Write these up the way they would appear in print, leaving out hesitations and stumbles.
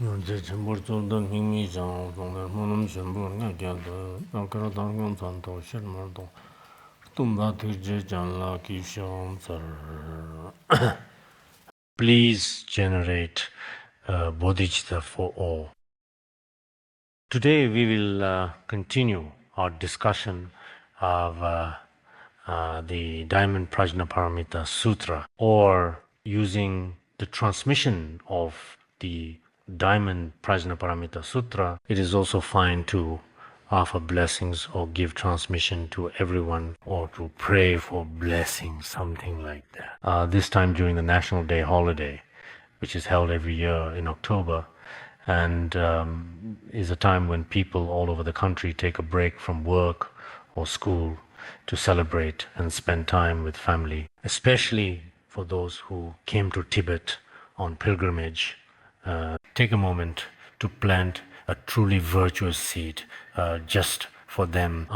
현재 전부조던 힘이장 동네문음 전부는 게도 그러던 건산도 실물도 tumba tuje janla kishon. Please generate bodhicitta for all. Today we will continue our discussion of the Diamond Prajnaparamita Sutra, or using the transmission of the Diamond Prajnaparamita Sutra. It is also fine to offer blessings or give transmission to everyone, or to pray for blessings, something like that. This time during the National Day holiday, which is held every year in October, and is a time when people all over the country take a break from work or school to celebrate and spend time with family, especially for those who came to Tibet on pilgrimage. Take a moment to plant a truly virtuous seed just for them.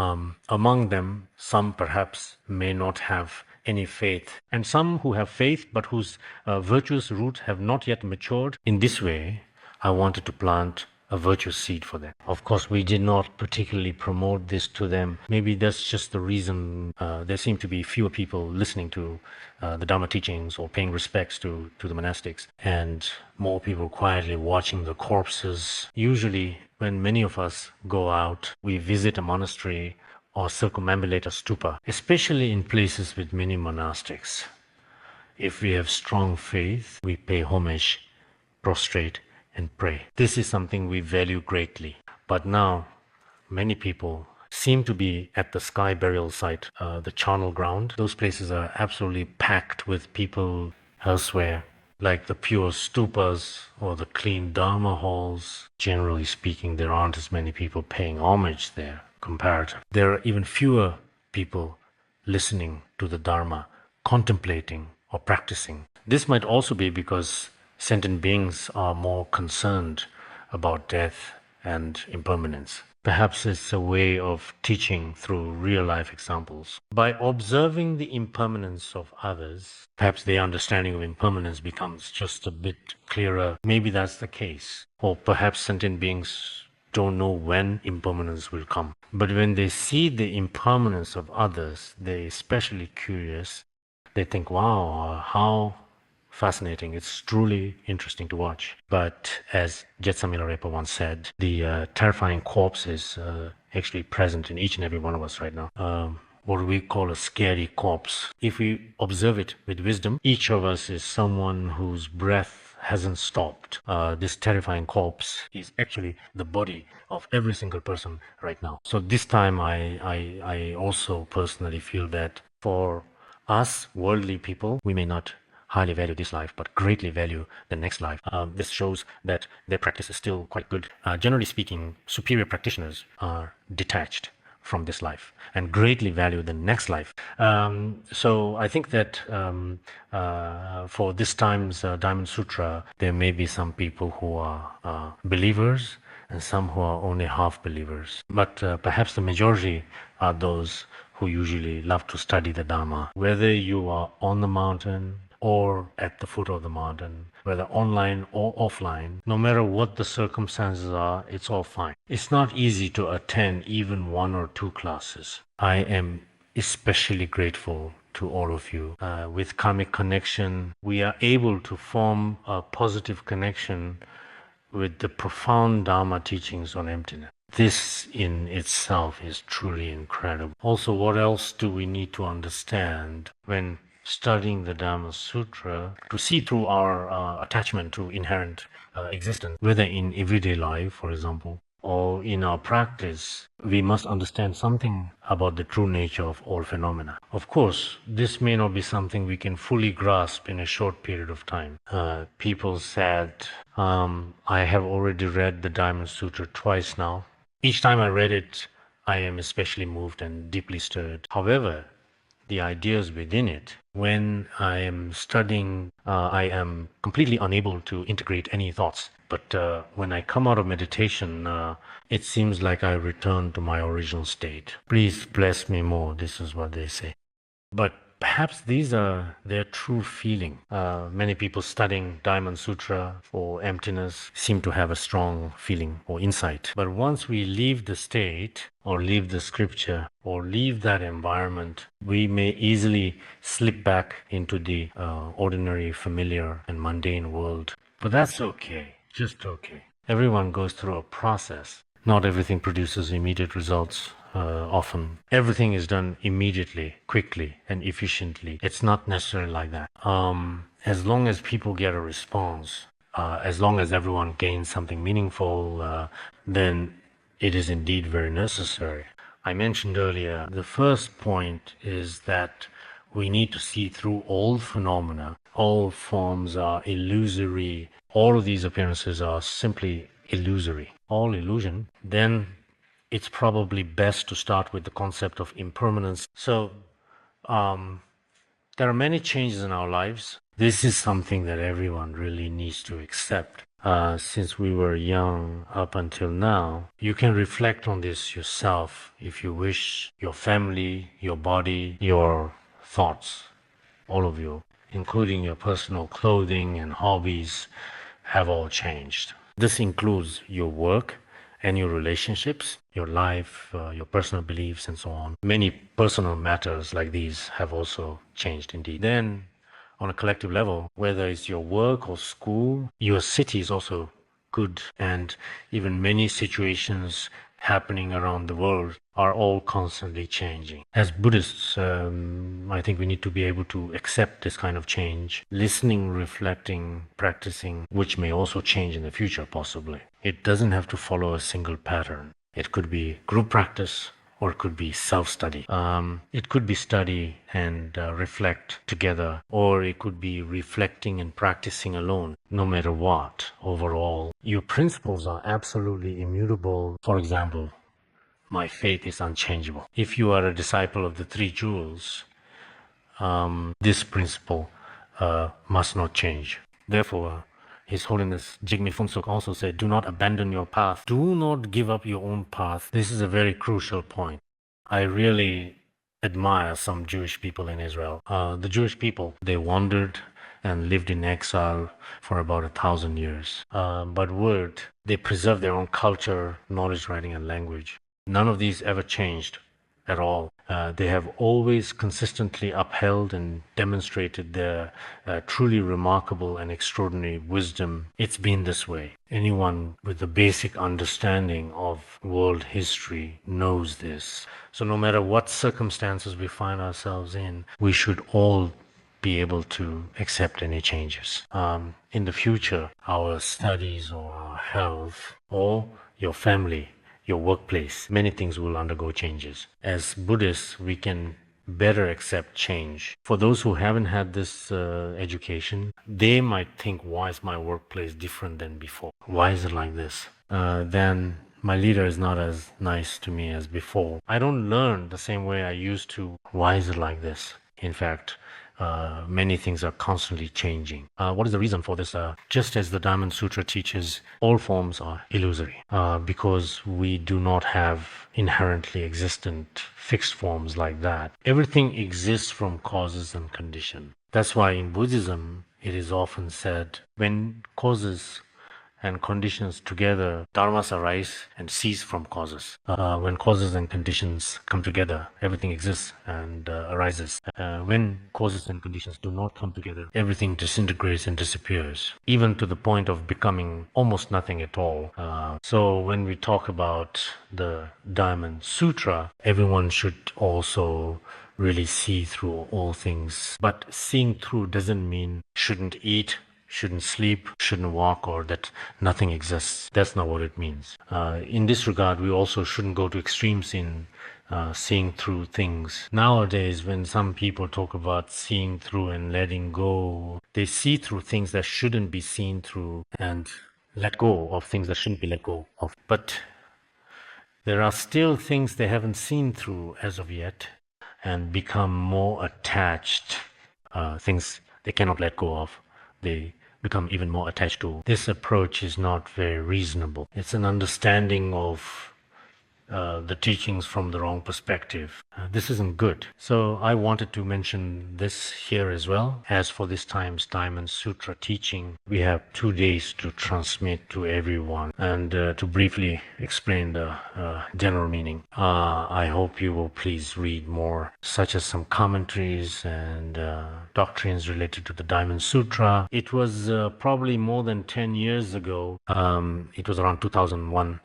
Among them, some perhaps may not have any faith, and some who have faith but whose virtuous roots have not yet matured. In this way, I wanted to plant a virtuous seed for them. Of course, we did not particularly promote this to them. Maybe that's just the reason there seem to be fewer people listening to the Dharma teachings or paying respects to the monastics, and more people quietly watching the corpses. Usually, when many of us go out, we visit a monastery or circumambulate a stupa, especially in places with many monastics. If we have strong faith, we pay homage, prostrate, and pray. This is something we value greatly. But now, many people seem to be at the sky burial site, the charnel ground. Those places are absolutely packed with people elsewhere, like the pure stupas or the clean Dharma halls. Generally speaking, there aren't as many people paying homage there, comparatively. There are even fewer people listening to the Dharma, contemplating or practicing. This might also be because sentient beings are more concerned about death and impermanence. Perhaps it's a way of teaching through real-life examples. By observing the impermanence of others, perhaps their understanding of impermanence becomes just a bit clearer. Maybe that's the case. Or perhaps sentient beings don't know when impermanence will come. But when they see the impermanence of others, they're especially curious. They think, wow, how fascinating. It's truly interesting to watch. But as Jetsamila Repa once said, the terrifying corpse is actually present in each and every one of us right now. What we call a scary corpse. If we observe it with wisdom, each of us is someone whose breath hasn't stopped. This terrifying corpse is actually the body of every single person right now. So this time I also personally feel that for us worldly people, we may not highly value this life, but greatly value the next life. This shows that their practice is still quite good. Generally speaking, superior practitioners are detached from this life and greatly value the next life. So I think that for this time's Diamond Sutra, there may be some people who are believers and some who are only half believers. But perhaps the majority are those who usually love to study the Dharma. Whether you are on the mountain or at the foot of the mountain, whether online or offline, no matter what the circumstances are, it's all fine. It's not easy to attend even one or two classes. I am especially grateful to all of you. With karmic connection, we are able to form a positive connection with the profound Dharma teachings on emptiness. This in itself is truly incredible. Also, what else do we need to understand when studying the Dharma Sutra to see through our attachment to inherent existence, whether in everyday life, for example, or in our practice? We must understand something about the true nature of all phenomena. Of course, this may not be something we can fully grasp in a short period of time. People said, I have already read the Diamond Sutra twice now. Each time I read it, I am especially moved and deeply stirred. However, the ideas within it, when I am studying, I am completely unable to integrate any thoughts. But when I come out of meditation, it seems like I return to my original state. Please bless me more, this is what they say. But perhaps these are their true feeling. Many people studying Diamond Sutra for emptiness seem to have a strong feeling or insight. But once we leave the state or leave the scripture or leave that environment, we may easily slip back into the ordinary, familiar and mundane world. But that's okay, just okay. Everyone goes through a process. Not everything produces immediate results. Often everything is done immediately, quickly and efficiently. It's not necessarily like that. As long as people get a response, as long as everyone gains something meaningful, then it is indeed very necessary. I mentioned earlier, the first point is that we need to see through all phenomena. All forms are illusory. All of these appearances are simply illusory. All illusion. Then it's probably best to start with the concept of impermanence. So there are many changes in our lives. This is something that everyone really needs to accept. Since we were young up until now, you can reflect on this yourself if you wish. Your family, your body, your thoughts, all of you, including your personal clothing and hobbies, have all changed. This includes your work and your relationships, your life, your personal beliefs, and so on. Many personal matters like these have also changed indeed. Then, on a collective level, whether it's your work or school, your city is also good, and even many situations happening around the world are all constantly changing. As Buddhists, I think we need to be able to accept this kind of change, listening, reflecting, practicing, which may also change in the future possibly. It doesn't have to follow a single pattern. It could be group practice, or it could be self-study. It could be study and reflect together, or it could be reflecting and practicing alone. No matter what, overall, your principles are absolutely immutable. For example, my faith is unchangeable. If you are a disciple of the three jewels, this principle must not change. Therefore, His Holiness Jigme Phuntsok also said, do not abandon your path. Do not give up your own path. This is a very crucial point. I really admire some Jewish people in Israel. The Jewish people, they wandered and lived in exile for about 1,000 years. But they preserved their own culture, knowledge, writing, and language. None of these ever changed at all. They have always consistently upheld and demonstrated their truly remarkable and extraordinary wisdom. It's been this way. Anyone with a basic understanding of world history knows this. So no matter what circumstances we find ourselves in, we should all be able to accept any changes. In the future, our studies or our health or your family, your workplace, many things will undergo changes. As Buddhists, we can better accept change. For those who haven't had this education, they might think, why is my workplace different than before? Why is it like this? Then my leader is not as nice to me as before. I don't learn the same way I used to. Why is it like this? In fact, many things are constantly changing. What is the reason for this? Just as the Diamond Sutra teaches, all forms are illusory because we do not have inherently existent fixed forms like that. Everything exists from causes and condition. That's why in Buddhism, it is often said, when causes and conditions together, dharmas arise and cease from causes. When causes and conditions come together, everything exists and arises. When causes and conditions do not come together, everything disintegrates and disappears, even to the point of becoming almost nothing at all. So when we talk about the Diamond Sutra, everyone should also really see through all things. But seeing through doesn't mean shouldn't eat, shouldn't sleep, shouldn't walk, or that nothing exists. That's not what it means. In this regard, we also shouldn't go to extremes in seeing through things. Nowadays, when some people talk about seeing through and letting go, they see through things that shouldn't be seen through and let go of things that shouldn't be let go of. But there are still things they haven't seen through as of yet and become more attached, things they cannot let go of. They become even more attached to. This approach is not very reasonable. It's an understanding of the teachings from the wrong perspective. This isn't good. So I wanted to mention this here as well. As for this time's Diamond Sutra teaching, we have 2 days to transmit to everyone and to briefly explain the general meaning. I hope you will please read more, such as some commentaries and doctrines related to the Diamond Sutra. It was probably more than 10 years ago. It was around 2001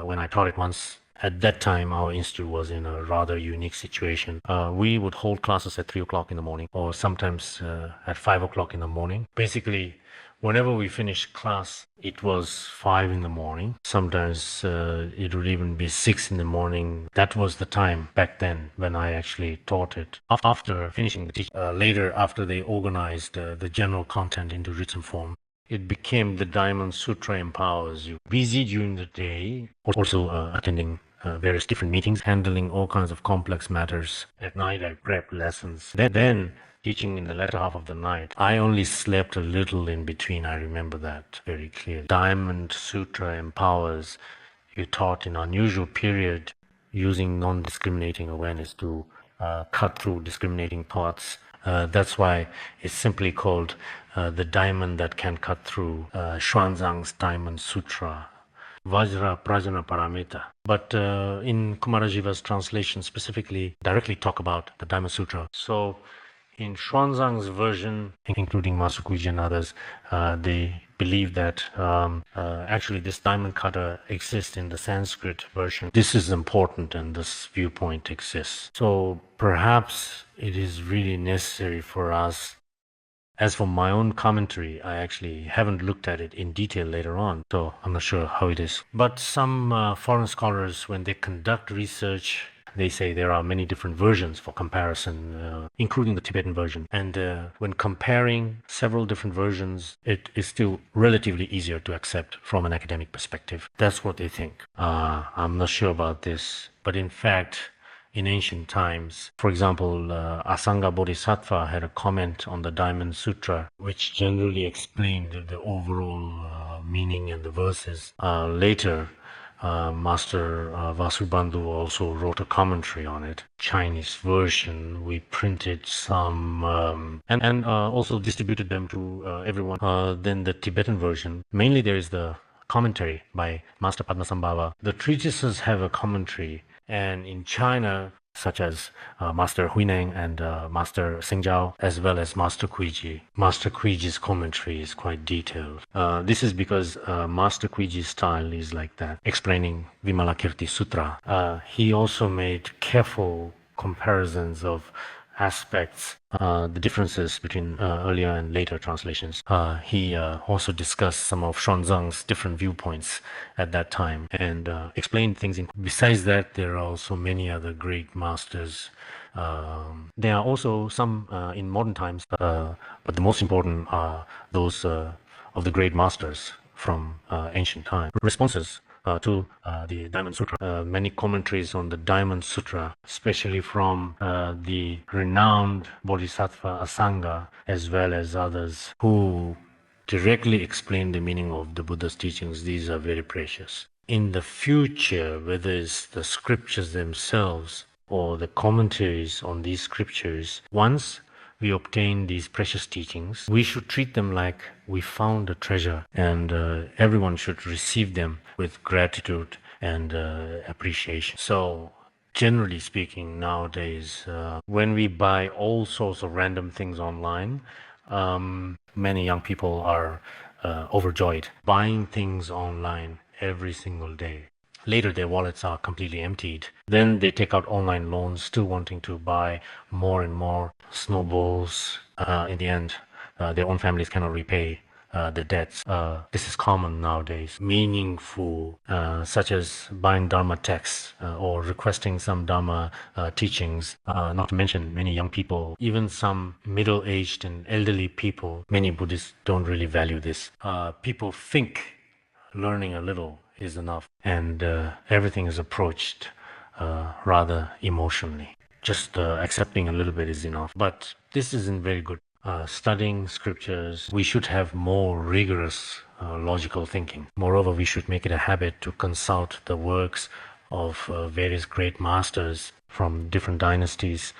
when I taught it once. At that time, our institute was in a rather unique situation. We would hold classes at 3 o'clock in the morning, or sometimes at 5 o'clock in the morning. Basically, whenever we finished class, it was 5 in the morning. Sometimes it would even be 6 in the morning. That was the time back then when I actually taught it. After finishing the teaching, later after they organized the general content into written form, it became the Diamond Sutra Empowers You. Busy during the day, also attending various different meetings, handling all kinds of complex matters. At night, I prepped lessons. Then teaching in the latter half of the night. I only slept a little in between. I remember that very clearly. Diamond Sutra Empowers You taught in unusual period, using non-discriminating awareness to cut through discriminating thoughts. That's why it's simply called the diamond that can cut through, Xuanzang's Diamond Sutra. Vajra Prajna Paramita. But in Kumarajiva's translation specifically directly talk about the Diamond Sutra. So in Xuanzang's version, including Master Kuiji and others, they believe that actually this diamond cutter exists in the Sanskrit version. This is important and this viewpoint exists. So perhaps it is really necessary for us. As for my own commentary, I actually haven't looked at it in detail later on, so I'm not sure how it is. But some foreign scholars, when they conduct research, they say there are many different versions for comparison, including the Tibetan version. And when comparing several different versions, it is still relatively easier to accept from an academic perspective. That's what they think. I'm not sure about this, but in fact, in ancient times, for example, Asanga Bodhisattva had a comment on the Diamond Sutra, which generally explained the overall meaning and the verses. Later, Master Vasubandhu also wrote a commentary on it. Chinese version, we printed some and also distributed them to everyone. Then the Tibetan version, mainly there is the commentary by Master Padmasambhava. The treatises have a commentary, and in China, such as Master Huineng and Master Xingzhao, as well as Master Kuiji. Master Kuiji's commentary is quite detailed. This is because Master Kuiji's style is like that, explaining Vimalakirti Sutra. He also made careful comparisons of aspects, the differences between earlier and later translations. He also discussed some of Xuanzang's different viewpoints at that time and explained things. Besides that, there are also many other great masters. There are also some in modern times, but the most important are those of the great masters from ancient times. Responses to the Diamond Sutra. Many commentaries on the Diamond Sutra, especially from the renowned Bodhisattva Asanga, as well as others who directly explain the meaning of the Buddha's teachings. These are very precious. In the future, whether it's the scriptures themselves or the commentaries on these scriptures, once we obtain these precious teachings, we should treat them like we found a treasure, and everyone should receive them with gratitude and appreciation. So generally speaking, nowadays, when we buy all sorts of random things online, many young people are overjoyed buying things online every single day. Later, their wallets are completely emptied. Then they take out online loans, still wanting to buy more and more. Snowballs. In the end, their own families cannot repay the debts. This is common nowadays. Meaningful, such as buying Dharma texts or requesting some Dharma teachings, not to mention many young people, even some middle-aged and elderly people. Many Buddhists don't really value this. People think learning a little is enough, and everything is approached rather emotionally. Just accepting a little bit is enough. But this isn't very good. Studying scriptures, we should have more rigorous logical thinking. Moreover, we should make it a habit to consult the works of various great masters from different dynasties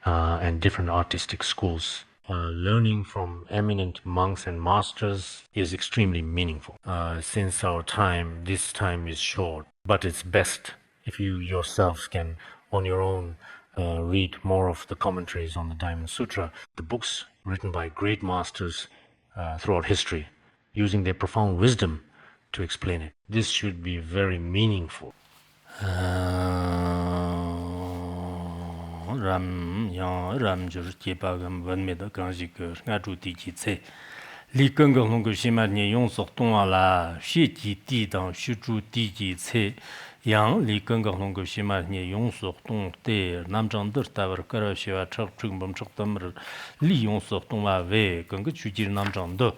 and different artistic schools. Learning from eminent monks and masters is extremely meaningful. Since this time is short, but it's best if you yourselves can, on your own, read more of the commentaries on the Diamond Sutra, the books written by great masters throughout history, using their profound wisdom to explain it. This should be very meaningful. ram jur jepa gam wan me da gang ji ge nga zu di ji ce li geng geng long ge xi ma ni yong so dong la xi ji di dang xu zu di ji ce yang li geng geng long ge xi ma ni yong so dong de nam zhang de ta wer ge ra xi wa chak chung bom chak dam li yong so dong wa we geng ge chu ji nam zhang de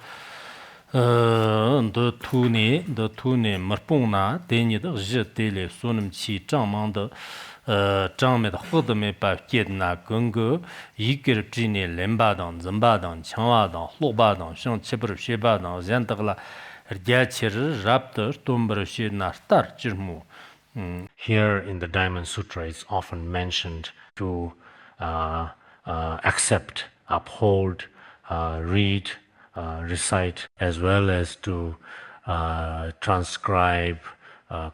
de tu ne mar pong na de ni de je de le sunum chi zhang mang de zhang me de hu de me ba jie na geng ge yi ge zhi ne len ba dang zhen ba dang qiang wa dang lu ba dang shang qi bu xie ba dang zhen de la jia qi ri rab de dong bu xie na tar zhi mu. Here in the Diamond Sutra, it's often mentioned to accept, uphold, read, recite, as well as to transcribe,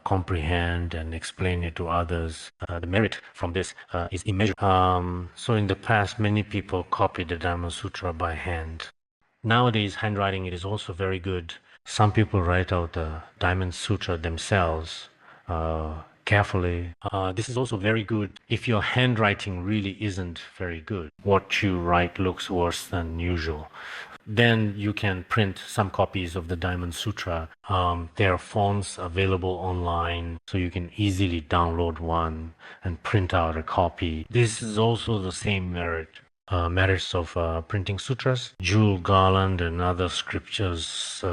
comprehend, and explain it to others. The merit from this is immeasurable. So in the past, many people copied the Diamond Sutra by hand. Nowadays, handwriting it is also very good. Some people write out the Diamond Sutra themselves carefully. This is also very good if your handwriting really isn't very good. What you write looks worse than usual. Then you can print some copies of the Diamond Sutra. There are fonts available online, so you can easily download one and print out a copy. This is also the same merits of printing sutras. Jewel Garland and other scriptures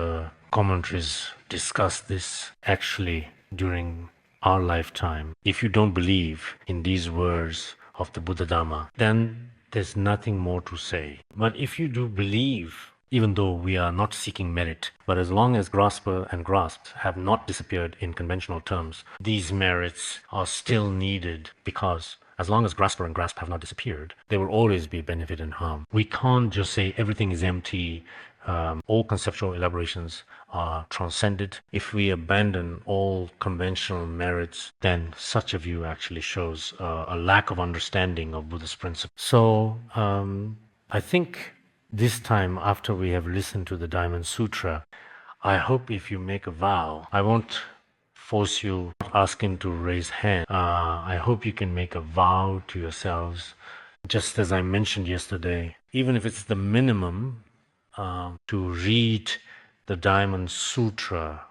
commentaries discuss this actually during our lifetime. If you don't believe in these words of the Buddha Dhamma, then there's nothing more to say. But if you do believe, even though we are not seeking merit, but as long as grasper and grasped have not disappeared in conventional terms, these merits are still needed, because as long as grasper and grasp have not disappeared, there will always be benefit and harm. We can't just say everything is empty, all conceptual elaborations are transcended. If we abandon all conventional merits, then such a view actually shows a lack of understanding of Buddhist principles. So I think this time, after we have listened to the Diamond Sutra, I hope if you make a vow, I won't force you, asking to raise hand. I hope you can make a vow to yourselves, just as I mentioned yesterday, even if it's the minimum, to read the Diamond Sutra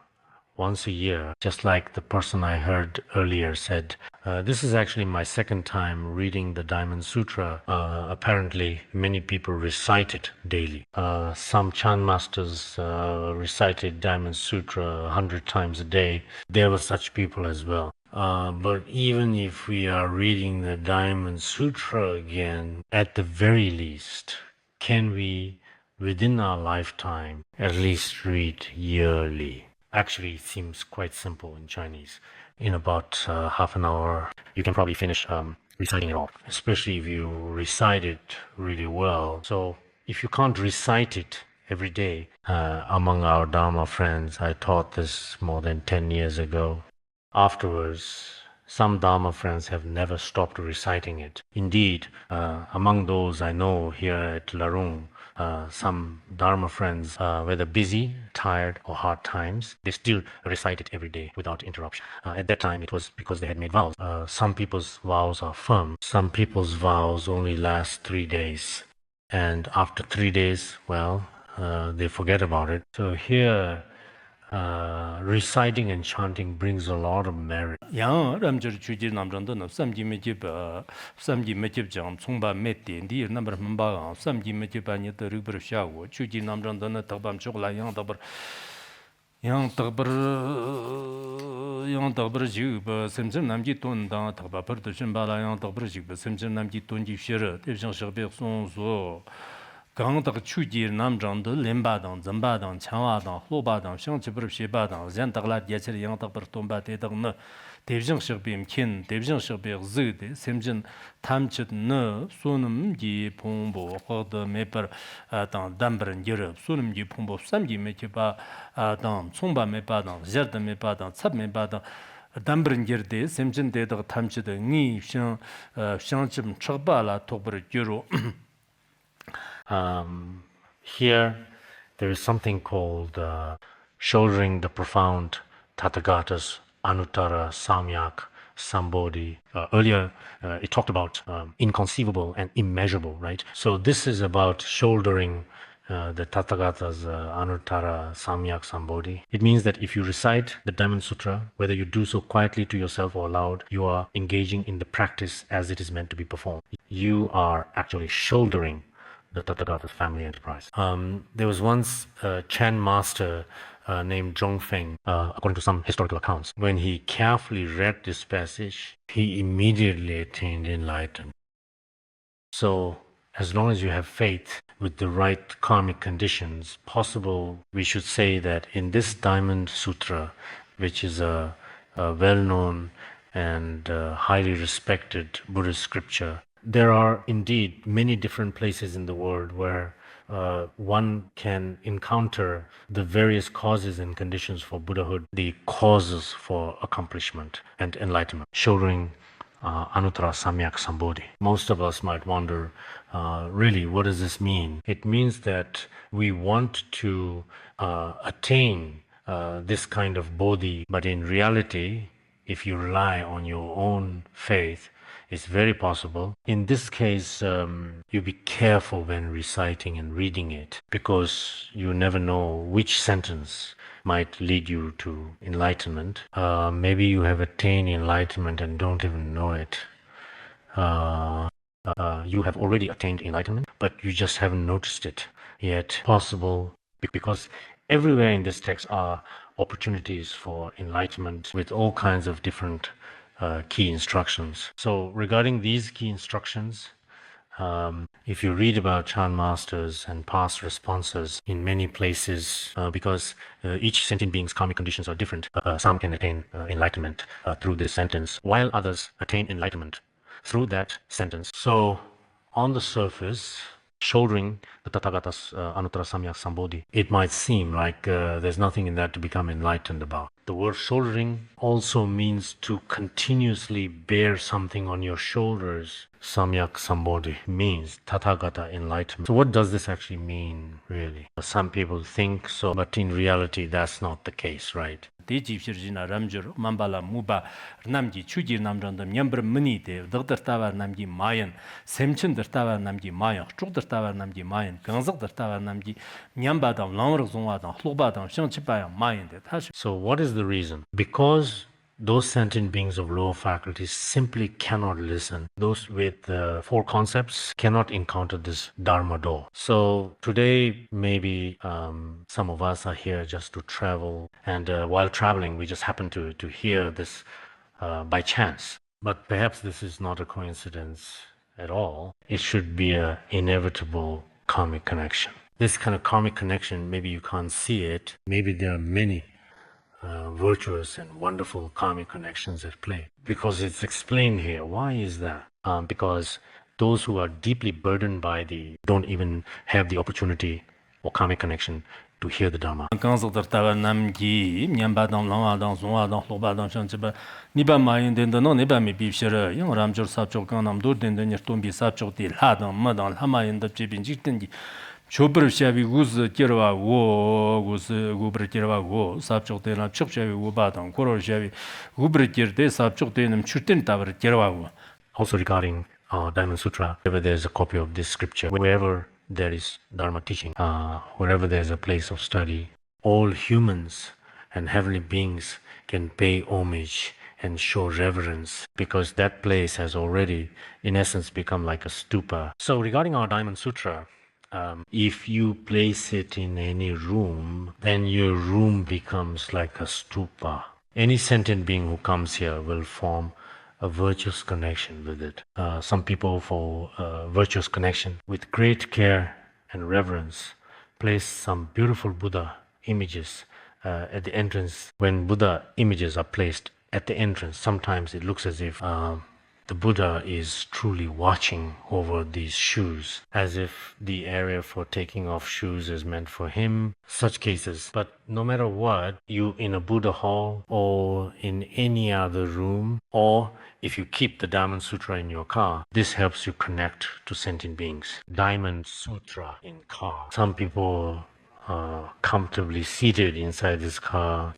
once a year, just like the person I heard earlier said. This is actually my second time reading the Diamond Sutra. Apparently, many people recite it daily. Some Chan masters recited Diamond Sutra 100 times a day. There were such people as well. But even if we are reading the Diamond Sutra again, at the very least, can we, within our lifetime, at least read yearly? Actually, it seems quite simple in Chinese. In about half an hour, you can probably finish reciting it all, especially if you recite it really well. So if you can't recite it every day, among our Dharma friends, I taught this more than 10 years ago. Afterwards, some Dharma friends have never stopped reciting it. Indeed, among those I know here at Larung, some Dharma friends, whether busy, tired, or hard times, they still recite it every day without interruption. At that time, it was because they had made vows. Some people's vows are firm. Some people's vows only last 3 days. And after 3 days, well, they forget about it. So here, reciting and chanting brings a lot of merit. Yang ramjir chujir namjang na samji mejib jang chongba meti ndi nambar mba samji mejib ni de rubr shawo chujir namjang na tabam chogla yang dabar ji ba semsen namji ton da taba par de shin bala yang dabar ji ba semsen namji ton ji shere de jang shebe son zo 강덕 추지 남정도 렘바당 점바당 창화당 호바당 성치부르 시바당 젠다글라 예체리 양덕버 돈바데덕너 대정식빔 킨 대정식비 즈데 셈진 탐치드너 소놈기 봉보 허더 메버 당 담버는 여럽 소놈기 봉보 삼기 메치바 당 총바 메바당 저더 메바당 찹 메바당 담버는 여데 셈진 데덕 탐치드 니상 상침 척바라 톡버 주로 Here, there is something called shouldering the profound Tathagata's Anuttara Samyak Sambodhi. Earlier, it talked about inconceivable and immeasurable, right? So this is about shouldering the Tathagata's Anuttara Samyak Sambodhi. It means that if you recite the Diamond Sutra, whether you do so quietly to yourself or aloud, you are engaging in the practice as it is meant to be performed. You are actually shouldering the Tathagata's family enterprise. There was once a Chan master named Zhongfeng, according to some historical accounts. When he carefully read this passage, he immediately attained enlightenment. So, as long as you have faith with the right karmic conditions, possible, we should say that in this Diamond Sutra, which is a well-known and highly respected Buddhist scripture, there are indeed many different places in the world where one can encounter the various causes and conditions for Buddhahood, the causes for accomplishment and enlightenment, shouldering Anuttara Samyak Sambodhi. Most of us might wonder, really, what does this mean? It means that we want to attain this kind of bodhi, but in reality, if you rely on your own faith, it's very possible. In this case, you be careful when reciting and reading it, because you never know which sentence might lead you to enlightenment. Maybe you have attained enlightenment and don't even know it. You have already attained enlightenment, but you just haven't noticed it yet. Possible, because everywhere in this text are opportunities for enlightenment with all kinds of different key instructions. So regarding these key instructions, if you read about Chan masters and past responses in many places, because each sentient being's karmic conditions are different, some can attain enlightenment through this sentence, while others attain enlightenment through that sentence. So on the surface, shouldering the Tathagata's Anuttara Samyak Sambodhi, it might seem like there's nothing in that to become enlightened about. The word shouldering also means to continuously bear something on your shoulders. Samyak Sambodhi means Tathagata enlightenment. So what does this actually mean, really? Some people think so, but in reality, that's not the case, right? 대집시르지나 람저 만발라 무바 남기 추지 남정도 냠버 머니데 덕더타와 남기 마연 셈친더타와 남기 마연 쭉더타와 남기 마연 강석더타와 남기 냠바다 랑르 종와다 hlog바다 성치바야 마연데 다시. So what is the reason? Because those sentient beings of lower faculties simply cannot listen. Those with four concepts cannot encounter this Dharma door. So today, maybe some of us are here just to travel, and while traveling, we just happen to hear this by chance. But perhaps this is not a coincidence at all. It should be an inevitable karmic connection. This kind of karmic connection, maybe you can't see it. Maybe there are many virtuous and wonderful karmic connections at play, because it's explained here. Why is that? Because those who are deeply burdened by don't even have the opportunity or karmic connection to hear the Dharma. 조브르 샤비 우즈 끼러와 고 우즈 구브르 끼러와 고 삽쪽대나 척샤비 우바당 고로 샤비 구브르 끼르데 삽쪽대는 추든 따브르 끼러와 고. Also regarding Diamond Sutra, wherever there's a copy of this scripture, wherever there is Dharma teaching, wherever there's a place of study, all humans and heavenly beings can pay homage and show reverence, because that place has already, in essence, become like a stupa. So regarding our Diamond Sutra, if you place it in any room, then your room becomes like a stupa. Any sentient being who comes here will form a virtuous connection with it. Some people for virtuous connection with great care and reverence, place some beautiful Buddha images at the entrance. When Buddha images are placed at the entrance, sometimes it looks as if the Buddha is truly watching over these shoes, as if the area for taking off shoes is meant for him, such cases. But no matter what, you in a Buddha hall or in any other room, or if you keep the Diamond Sutra in your car, this helps you connect to sentient beings. Diamond Sutra in car. Some people are comfortably seated inside this car.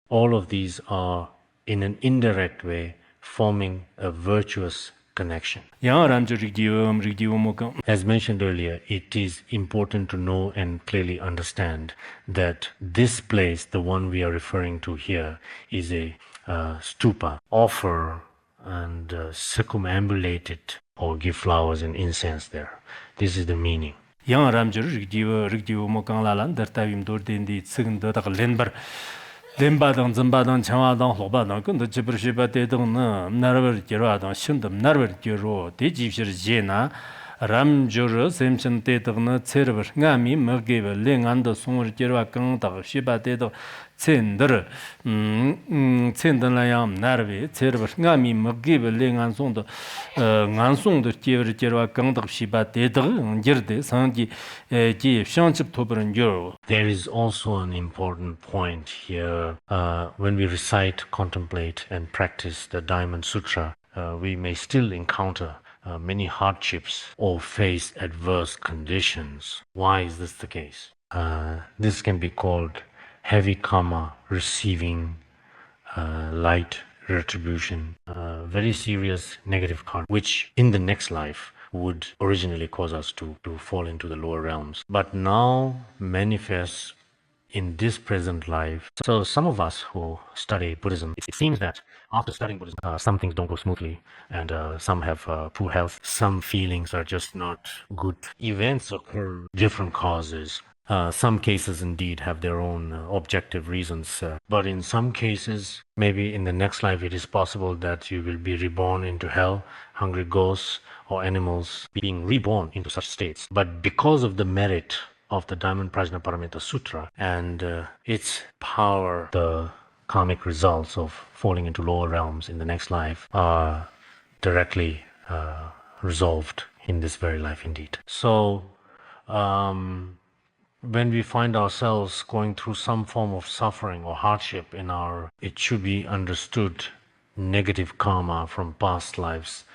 All of these are, in an indirect way, forming a virtuous connection. As mentioned earlier, it is important to know and clearly understand that this place, the one we are referring to here, is a stupa. Offer and circumambulate it or give flowers and incense there. This is the meaning. 덴바당 점바당 창화당 호바당 근데 지브르시바데동 나르버 지로아당 신덤 나르버 지로 대집시르 제나 람조르 셈천데덕나 체르버 나미 먹게베 랭안도 송을 지로아 강다 시바데도 첸더 첸던라야 나르베 체르버 나미 먹게베 랭안송도 안송도 지브르 지로아 강다 시바데도 지르데 상지 지 샹집 토버는 요. There is also an important point here. When we recite, contemplate, and practice the Diamond Sutra, we may still encounter many hardships or face adverse conditions. Why is this the case? This can be called heavy karma receiving light retribution, very serious negative karma, which in the next life would originally cause us to fall into the lower realms, but now manifests in this present life. So some of us who study Buddhism, it seems that after studying Buddhism, some things don't go smoothly, and some have poor health, some feelings are just not good. Events occur, different causes. Some cases indeed have their own objective reasons, but in some cases, maybe in the next life, it is possible that you will be reborn into hell, hungry ghosts or animals being reborn into such states. But because of the merit of the Diamond Prajna Paramita Sutra and its power, the karmic results of falling into lower realms in the next life are directly resolved in this very life indeed. So when we find ourselves going through some form of suffering or hardship in our, it should be understood, negative karma from past lives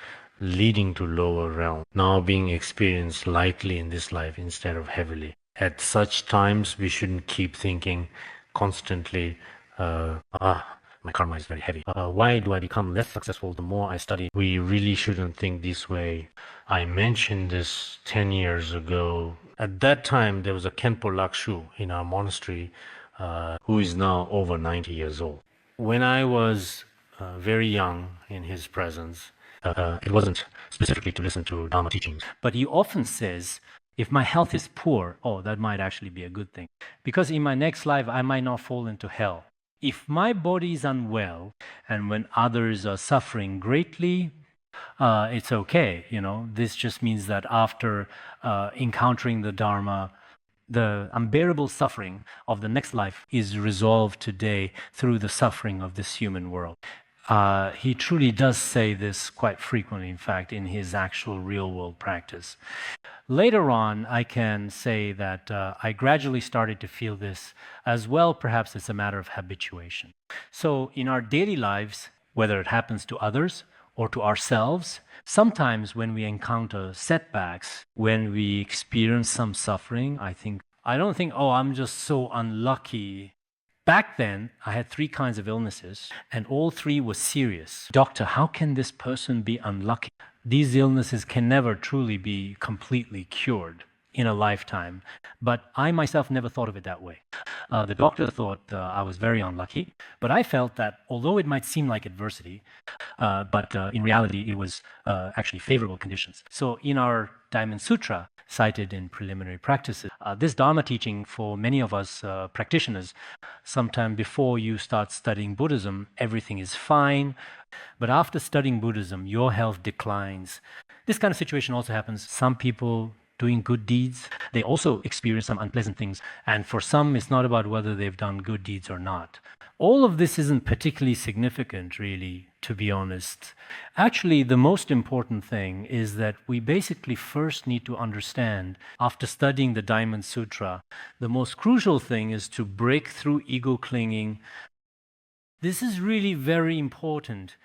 leading to lower realm, now being experienced lightly in this life instead of heavily. At such times, we shouldn't keep thinking constantly, my karma is very heavy. Why do I become less successful the more I study? We really shouldn't think this way. I mentioned this 10 years ago. At that time, there was a Khenpo Lakshu in our monastery who is now over 90 years old. When I was very young in his presence, it wasn't specifically to listen to Dharma teachings. But he often says, if my health is poor, that might actually be a good thing. Because in my next life, I might not fall into hell. If my body is unwell, and when others are suffering greatly, it's okay. This just means that after encountering the Dharma, the unbearable suffering of the next life is resolved today through the suffering of this human world. He truly does say this quite frequently, in fact, in his actual real-world practice. Later on, I can say that I gradually started to feel this as well. Perhaps it's a matter of habituation. So in our daily lives, whether it happens to others or to ourselves, sometimes when we encounter setbacks, when we experience some suffering, I don't think, I'm just so unlucky. Back then, I had 3 kinds of illnesses, and all 3 were serious. Doctor, how can this person be unlucky? These illnesses can never truly be completely cured in a lifetime. But I myself never thought of it that way. The doctor thought I was very unlucky, but I felt that although it might seem like adversity, but in reality, it was actually favorable conditions. So in our Diamond Sutra, cited in preliminary practices, this Dharma teaching for many of us practitioners, sometime before you start studying Buddhism, everything is fine. But after studying Buddhism, your health declines. This kind of situation also happens. Some people doing good deeds, they also experience some unpleasant things. And for some, it's not about whether they've done good deeds or not. All of this isn't particularly significant, really, to be honest. Actually, the most important thing is that we basically first need to understand, after studying the Diamond Sutra, the most crucial thing is to break through ego clinging. This is really very important,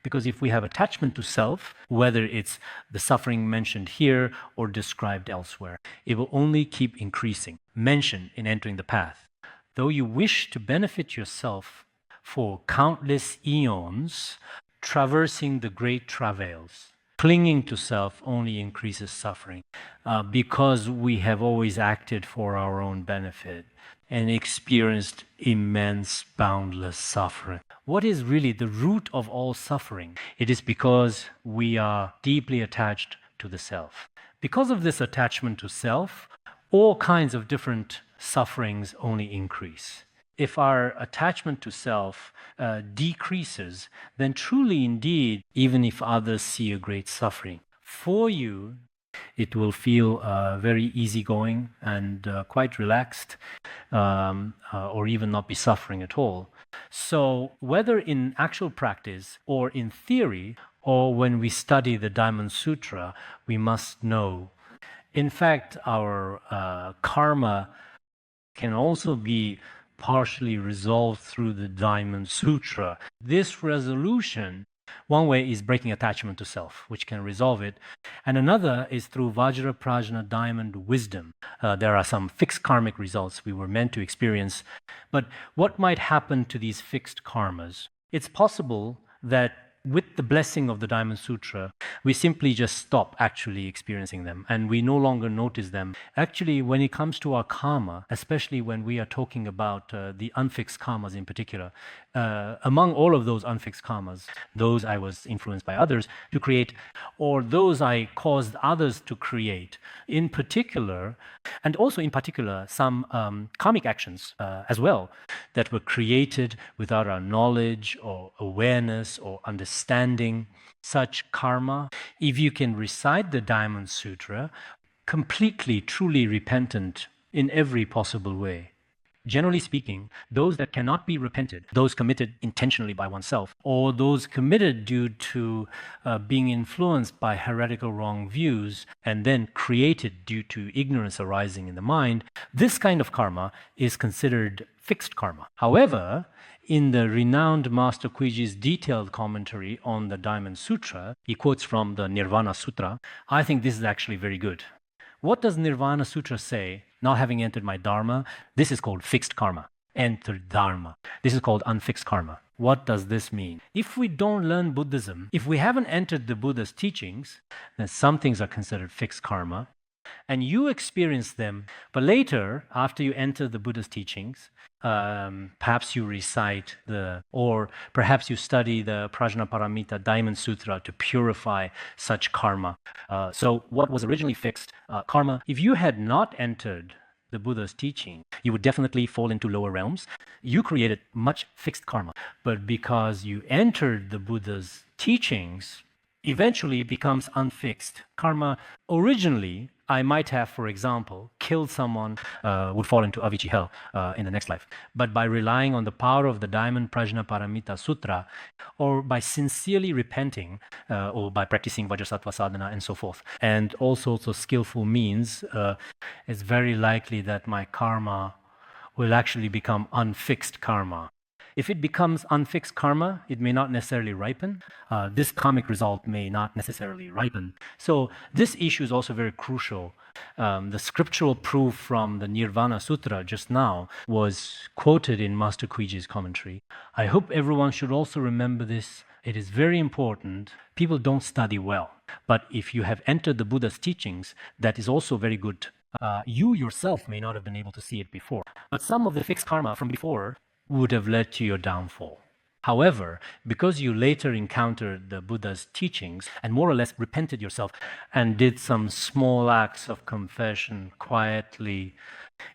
because if we have attachment to self, whether it's the suffering mentioned here or described elsewhere, it will only keep increasing, mentioned in entering the path. Though you wish to benefit yourself for countless eons, traversing the great travails, clinging to self only increases suffering, because we have always acted for our own benefit and experienced immense, boundless suffering. What is really the root of all suffering? It is because we are deeply attached to the self. Because of this attachment to self, all kinds of different sufferings only increase. If our attachment to self decreases, then truly indeed, even if others see a great suffering, for you, it will feel very easygoing and quite relaxed, or even not be suffering at all. So whether in actual practice or in theory, or when we study the Diamond Sutra, we must know. In fact, our karma can also be partially resolved through the Diamond Sutra. This resolution, one way is breaking attachment to self, which can resolve it. And another is through Vajra Prajna Diamond wisdom. There are some fixed karmic results we were meant to experience. But what might happen to these fixed karmas? It's possible that with the blessing of the Diamond Sutra, we simply just stop actually experiencing them and we no longer notice them. Actually, when it comes to our karma, especially when we are talking about the unfixed karmas in particular, among all of those unfixed karmas, those I was influenced by others to create, or those I caused others to create, in particular, and also in particular, some karmic actions as well that were created without our knowledge or awareness or understanding. Such karma, if you can recite the Diamond Sutra, completely, truly repentant in every possible way. Generally speaking, those that cannot be repented, those committed intentionally by oneself, or those committed due to being influenced by heretical wrong views and then created due to ignorance arising in the mind, this kind of karma is considered fixed karma. However, in the renowned Master Kuiji's detailed commentary on the Diamond Sutra, he quotes from the Nirvana Sutra. I think this is actually very good. What does Nirvana Sutra say? Not having entered my Dharma, this is called fixed karma. Entered Dharma. This is called unfixed karma. What does this mean? If we don't learn Buddhism, if we haven't entered the Buddha's teachings, then some things are considered fixed karma, and you experience them, but later, after you enter the Buddha's teachings, perhaps you recite or perhaps you study the Prajnaparamita Diamond Sutra to purify such karma. So what was originally fixed karma, if you had not entered the Buddha's teaching, you would definitely fall into lower realms. You created much fixed karma. But because you entered the Buddha's teachings, eventually it becomes unfixed. Karma, originally, I might have, for example, killed someone, would fall into Avicii hell in the next life. But by relying on the power of the Diamond Prajnaparamita Sutra, or by sincerely repenting, or by practicing Vajrasattva sadhana and so forth, and all sorts of skillful means, it's very likely that my karma will actually become unfixed karma. If it becomes unfixed karma, it may not necessarily ripen. This karmic result may not necessarily ripen. So this issue is also very crucial. The scriptural proof from the Nirvana Sutra just now was quoted in Master Kuiji's commentary. I hope everyone should also remember this. It is very important. People don't study well. But if you have entered the Buddha's teachings, that is also very good. You yourself may not have been able to see it before. But some of the fixed karma from before would have led to your downfall. However, because you later encountered the Buddha's teachings and more or less repented yourself and did some small acts of confession quietly,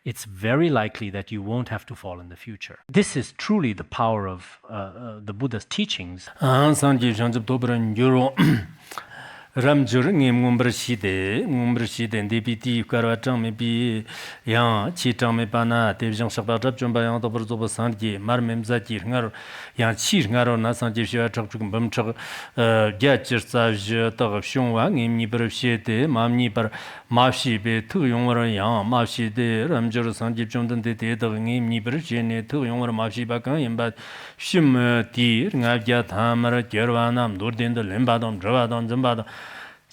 it's very likely that you won't have to fall in the future. This is truly the power of the Buddha's teachings. Ramjur ngumber shide DPT karwa changme bi yang chi changme pana devjang shaba jab jomba yang dobur zobo sangye mar memza ji ngar yang chi ngaro na sangje shwa chak chuk bam chak ja chir sa je ta shong wa ngim ni ber shide mam ni bar ma shi be tu yong war yang ma shi de ramjur sangje jomdan de de da ngim ni ber je ne tu yong war ma shi ba kan yim ba shim di nga ja thamar gerwa nam dur den de lem ba dom jwa dom zam ba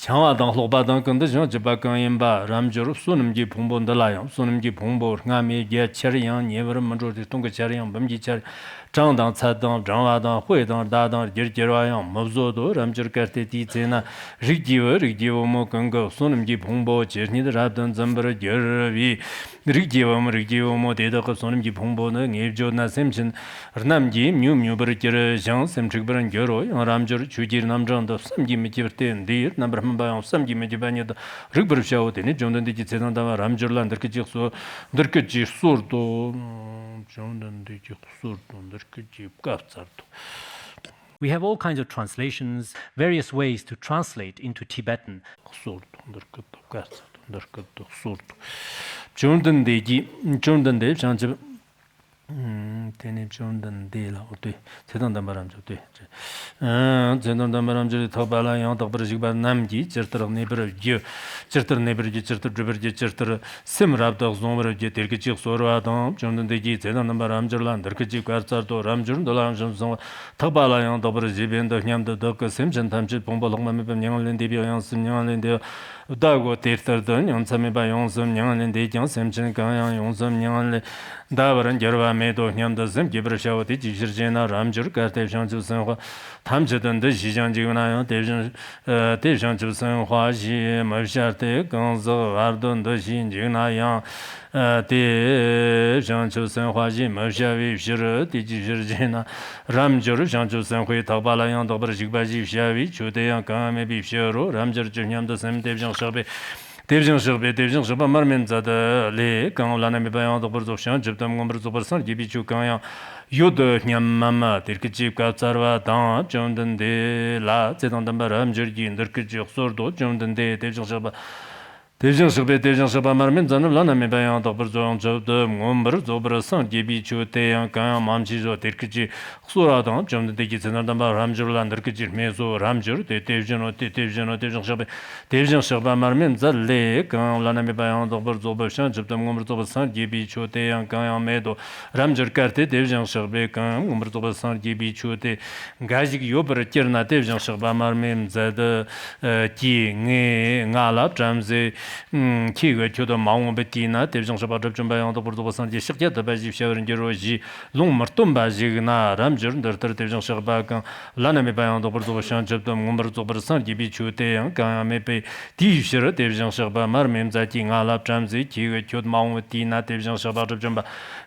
창화당 로바당 근데 저 집박강인바 람저로 소님기 봉본들라요 소님기 봉보 nga미 게 처리양 예버는 먼저도 동거 처리양 범기 처리 장당 차당 장화당 회당 다당 지르지와양 모조도 람저까테 디제나 리기워 뭐 근거 소님기 봉보 제니들 합던 점버를 여비 리기워 뭐 대다가 소님기 봉보는 예조나 샘신 남기 뮤버를 장 샘측버는 여로 람저로 주지 남정도 샘기 미지버텐디 넘버 바용 삼기 메디바니다 르브르샤오데니 존던디지 세단다와 람줄란더키지 더키지 소르도 존던디지 소르도 더키지 갑사르도. We have all kinds of translations, various ways to translate into Tibetan. 소르도 더키도 갑사르도 더키도 소르도 존던데 장제 테네 존던데라 오데 세단다 말함 저데 세단다 말함 저데 더발라 양 더버지바 남기 저터네 버지 저터네 버지 저터 심랍다 좀버지 데르기 소르와도 존던데기 세단다 말함 저란 더기 과르도 람준 돌람준 더발라 양 더버지 벤도 냠도 더그 심전 탐지 봉볼럭만 매 양을렌데 비양스 양을렌데 다고 테르던 연삼에 바 용섬 양을렌데 장 심전 강양 용섬 양을레 다버는 여러와 매도 냠더즘 기브르샤오디 지지르제나 람줄 가테샹주선화 탐제던데 시장지구나요 대장주선화시 머샤테 건조 와르던데 신지나양 대장주선화시 머샤위 시르 디지르제나 람줄 장주선회 더발라양 더버지바지 샤위 주대양 강메 비셔로 람줄 냠더섬 대장서베 대정서바 말면자다 레 강올라나미 바양 도버조션 집담 검버조버선 기비주 강양 요도 냠마마 데르키지 가자르와 당 존던데 라 제동담바람 저기 인더키지 소르도 존던데 대정서바 말면자는 라나미 바양 도버조션 저도 검버조버선 기비주 대양 강양 맘치조 데르키지 소라당 존던데 기세나담바 람저란 데르키지 메소 람저 대정서바 말면자 레 강라나미 바양 도버조버선 집담 검버조버선 기비주 대양 강양 메도 람저 카르테 대정서베 강 검버조버선 기비주 대 가지기 요버 께르나 대정서바 말면자다 기네 나라 잠제 키가 저도 마음베티나 대정서바 좀 바양도 버도버선 지식야다 바지 샤르인 게로지 롱머톰 바지나 람저더 대정서바 강 라나미 바양도 버도버선 접도 검버조버선 기비주 대양 강메베 디시르 대정서바 마르멘자티 나라 잠제 키가 저도 마음베티나 대정서바 좀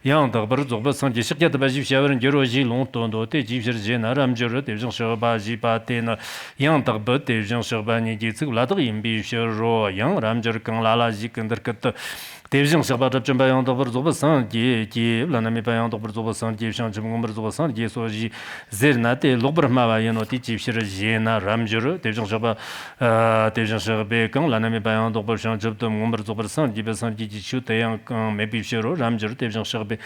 양도 버도버선 지식야다 바지 샤르인 게로지 롱톤도 대지시르제나 람저르 대정서바 지바테나 양도 버 대정서바니 지츠 라도 임비셔로 양 람저 강라라지 근더컷 대정 서바답 좀 바양 더버조버선 기 라나미 바양 더버조버선 기상 좀 검버조버선 기소지 제르나테 로브르마바야노 티치시르 제나 람저르 대정 서바 대정 서베 강 라나미 바양 더버선 접도 검버조버선 기베선 기지슈 대양 강 메비시로 람저르 대정 서베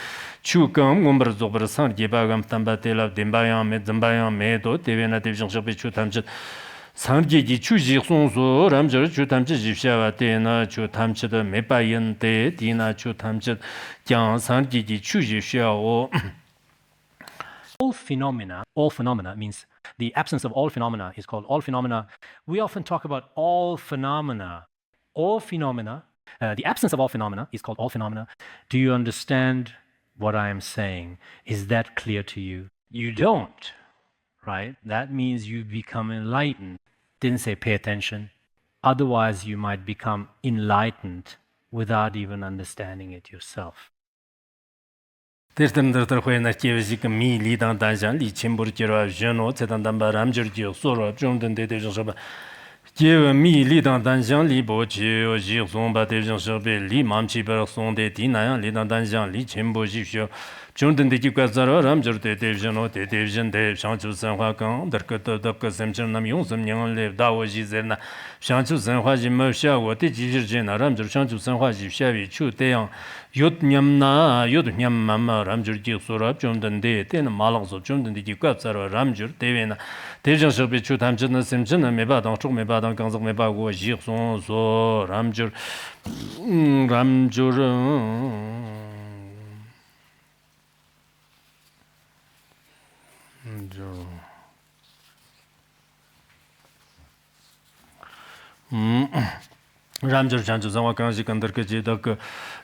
추강 검버조버선 기바감 담바텔라 뎀바양 메 담바양 메도 대베나 대정 서베 추탐지 상계기 추지 송소 람저 추탐지 집샤와 때나 추탐지의 메바인데 디나 추탐지 장 상계기 추지 샤오 All phenomena means the absence of all phenomena is called all phenomena. We often talk about all phenomena. The absence of all phenomena is called all phenomena. Do you understand what I am saying? Is that clear to you? You don't, right? That means you become enlightened. Didn't say pay attention. Otherwise, you might become enlightened without even understanding it yourself. Terter hoena kevzik mi li dan danjan li chimbur kira jeno tsedan damba ramjur ji soro jomden de jaba Jewe mi li dan danjan li bo ji o ji zomba de jaba li mamchi ber son de dinayang li dan danjan li chimbo ji Jondan de Gazaro, Ramjur de Devjano, de Devjan de Shanchu Sanhuakan, Darkata Daka Samson Nam Yonsam Yang Lev Dawaji Zerna, Shanchu Sanhuaji Mersha, what did Jijin, Ramjur Shanchu Sanhuaji Shavi, Chu Teang, Yut Nyamna, Yut Nyam Mama, Ramjur Surab, Jondan de, Ten Malans of Jondan de Gazaro, Ramjur, Devena, Dejan shall be Chu Tamjana Simson, Mebadan, Chuk Mebadan, Ganzak Mebago, Jirson, so Ramjur, Ramjur. Ramjur Chanchu Zangwa Kanshi Kandar Kaji Dak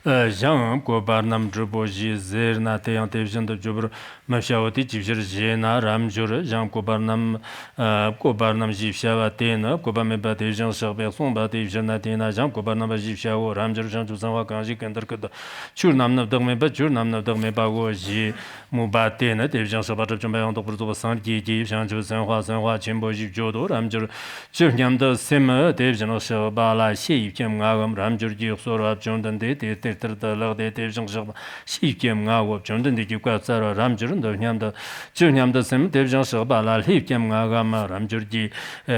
Zhang Ko Barnam Druboji Zer Na Teyang Tevshan的 Jubur Mashawati Jivshir Jena Ramjur Zhang Ko Barnam Jivshawa Tena Ko Bameba Tevshan Shabbe Somba Tevshan Na Tena Zhang Ko Barnam Jivshawa Ramjur Chanchu Zangwa Kanshi Kandar Kada Chur Nam Nav Dagmeba Chur Nam Nav Dagmeba Go Ji Muba Tena Tevshan Shabbat Chumbayang Dokur Zoba San Ji Chanchu Sanhua Chenpo Jiv Jodo Ramjur Chur Nyam Da Sema Tevshan Shabala Xie Kem Ngagam Ramjur Ji Sora Jondan De the Lord de Devjang Shaba, she came now of Jondan de Gazara, Ramjur, the Nyamda, Juniam the Sem, Devjang Shabala, he came Nagama, Ramjurji,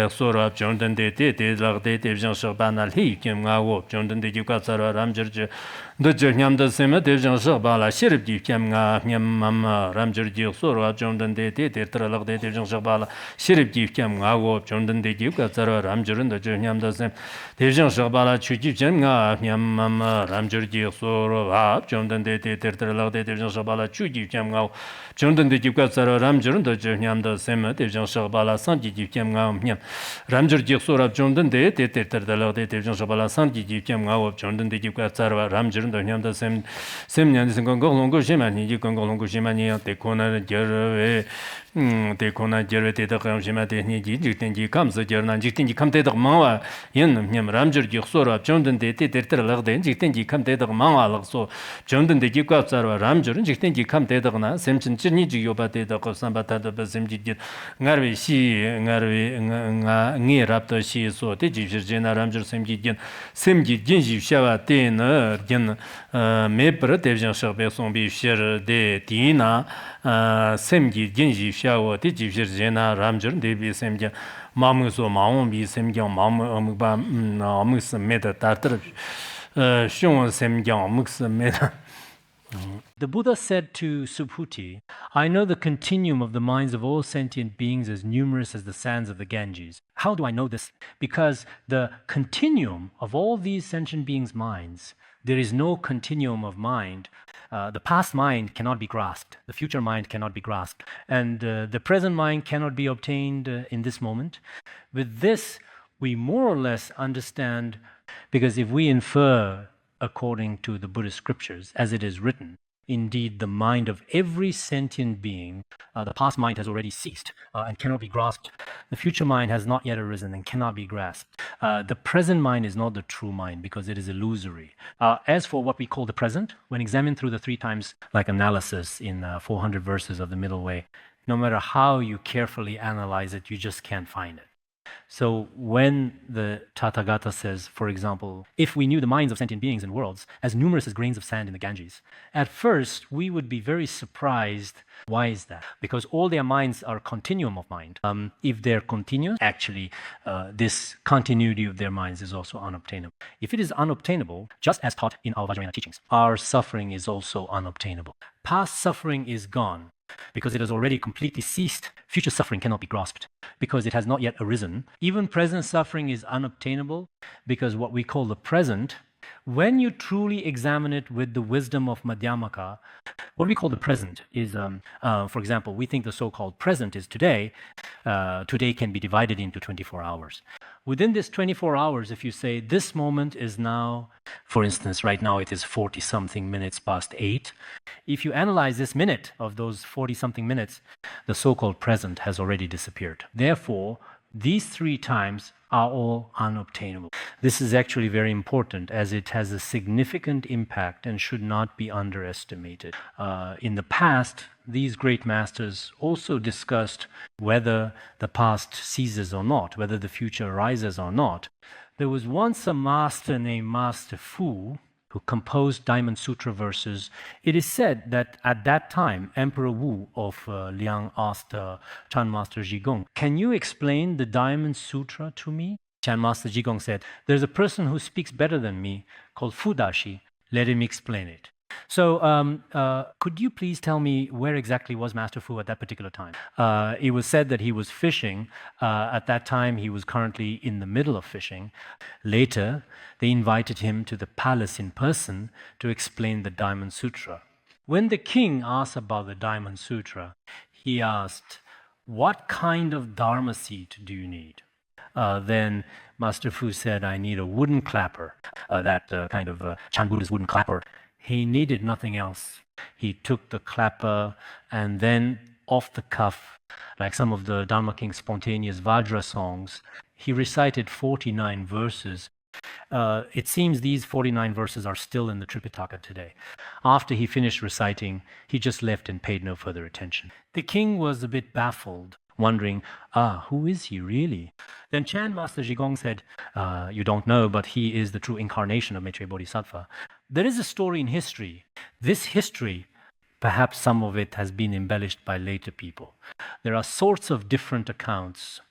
Sora, Jondan de Lord de Devjang Shabana, he came now of Jondan de Gazara, Ramjurji, the Juniam the Sem, Devjang Shabala, Sheriff came Mama, Ramjurji, Sora, Jondan de Lord de Devjang Shabala, Sheriff came now of Jondan de Gazara, Ramjur, the Juniam the Sem, Devjang Shabala, Chuji Janga, Mama, Ramjurji, Sora, Jondan de Lord de Devjang Shabala, Chuji Jamgao, Jondan de Gazara, Ramjur, the Juniam the Sem, Devjang Shabala, Sanji Jamgam, Ramjurji, Sora, Jondan de Lord de Devjang Shabala, Sanji Jamgao, Jondan de Gazara, Ramjur, the Nyam the Sem, Semyan, Gongolongo Shimani, Gongolongo Shimani, the corner, Jerve. Te kona jerwe te da kham shima te ni ji jikten ji kam sa jerna jikten ji kam te da mawa yin nyam ramjur ji khsora chondan de te ter lag de jikten ji kam te da mawa lag so chondan de ji ka sarwa ramjur jikten ji kam te da na semchin chini ji yoba te da qsan ba ta da ba semji ji ngarwe shi ngarwe nga ngi rap to shi so te ji jena ramjur semji jin ji shawa te na jin me par te jang shabbe son bi shir de tina semji jin ji shawo de jibshir jena ramjur de bi semja mamu so mamu bi semja mamu ba mamu smeda tatar shon semja mamu smeda. The Buddha said to Subhuti, I know the continuum of the minds of all sentient beings as numerous as the sands of the Ganges. How do I know this? Because the continuum of all these sentient beings' minds, there is no continuum of mind. The past mind cannot be grasped. The future mind cannot be grasped. And the present mind cannot be obtained in this moment. With this, we more or less understand, because if we infer according to the Buddhist scriptures, as it is written, indeed the mind of every sentient being, the past mind has already ceased and cannot be grasped. The future mind has not yet arisen and cannot be grasped. The present mind is not the true mind because it is illusory. As for what we call the present, when examined through the 3 times like analysis in 400 verses of the Middle Way, no matter how you carefully analyze it, you just can't find it. So when the Tathagata says, for example, if we knew the minds of sentient beings and worlds as numerous as grains of sand in the Ganges, at first we would be very surprised. Why is that? Because all their minds are continuum of mind. If they're continuous, actually this continuity of their minds is also unobtainable. If it is unobtainable, just as taught in our Vajrayana teachings, our suffering is also unobtainable. Past suffering is gone. Because it has already completely ceased, future suffering cannot be grasped because it has not yet arisen. Even present suffering is unobtainable because what we call the present, when you truly examine it with the wisdom of Madhyamaka, what we call the present is, for example, we think the so-called present is today. Today can be divided into 24 hours. Within this 24 hours, if you say this moment is now, for instance, right now it is 40-something minutes past 8. If you analyze this minute of those 40-something minutes, the so-called present has already disappeared. Therefore, these 3 times are all unobtainable. This is actually very important as it has a significant impact and should not be underestimated. In the past, these great masters also discussed whether the past ceases or not, whether the future arises or not. There was once a master named Master Fu who composed Diamond Sutra verses. It is said that at that time, Emperor Wu of Liang asked Chan Master Zhigong, "Can you explain the Diamond Sutra to me?" Chan Master Zhigong said, "There's a person who speaks better than me called Fudashi. Let him explain it." So could you please tell me where exactly was Master Fu at that particular time? It was said that he was fishing. At that time, he was currently in the middle of fishing. Later, they invited him to the palace in person to explain the Diamond Sutra. When the king asked about the Diamond Sutra, he asked, "What kind of Dharma seat do you need?" Then Master Fu said, "I need a wooden clapper," that kind of Chan Buddha's wooden clapper. He needed nothing else. He took the clapper and then off the cuff, like some of the Dharma King's spontaneous Vajra songs, he recited 49 verses. It seems these 49 verses are still in the Tripitaka today. After he finished reciting, he just left and paid no further attention. The king was a bit baffled, wondering, who is he really? Then Chan Master Zhigong said, "You don't know, but he is the true incarnation of Maitreya Bodhisattva." There is a story in history. This history, perhaps some of it has been embellished by later people. There are sorts of different accounts.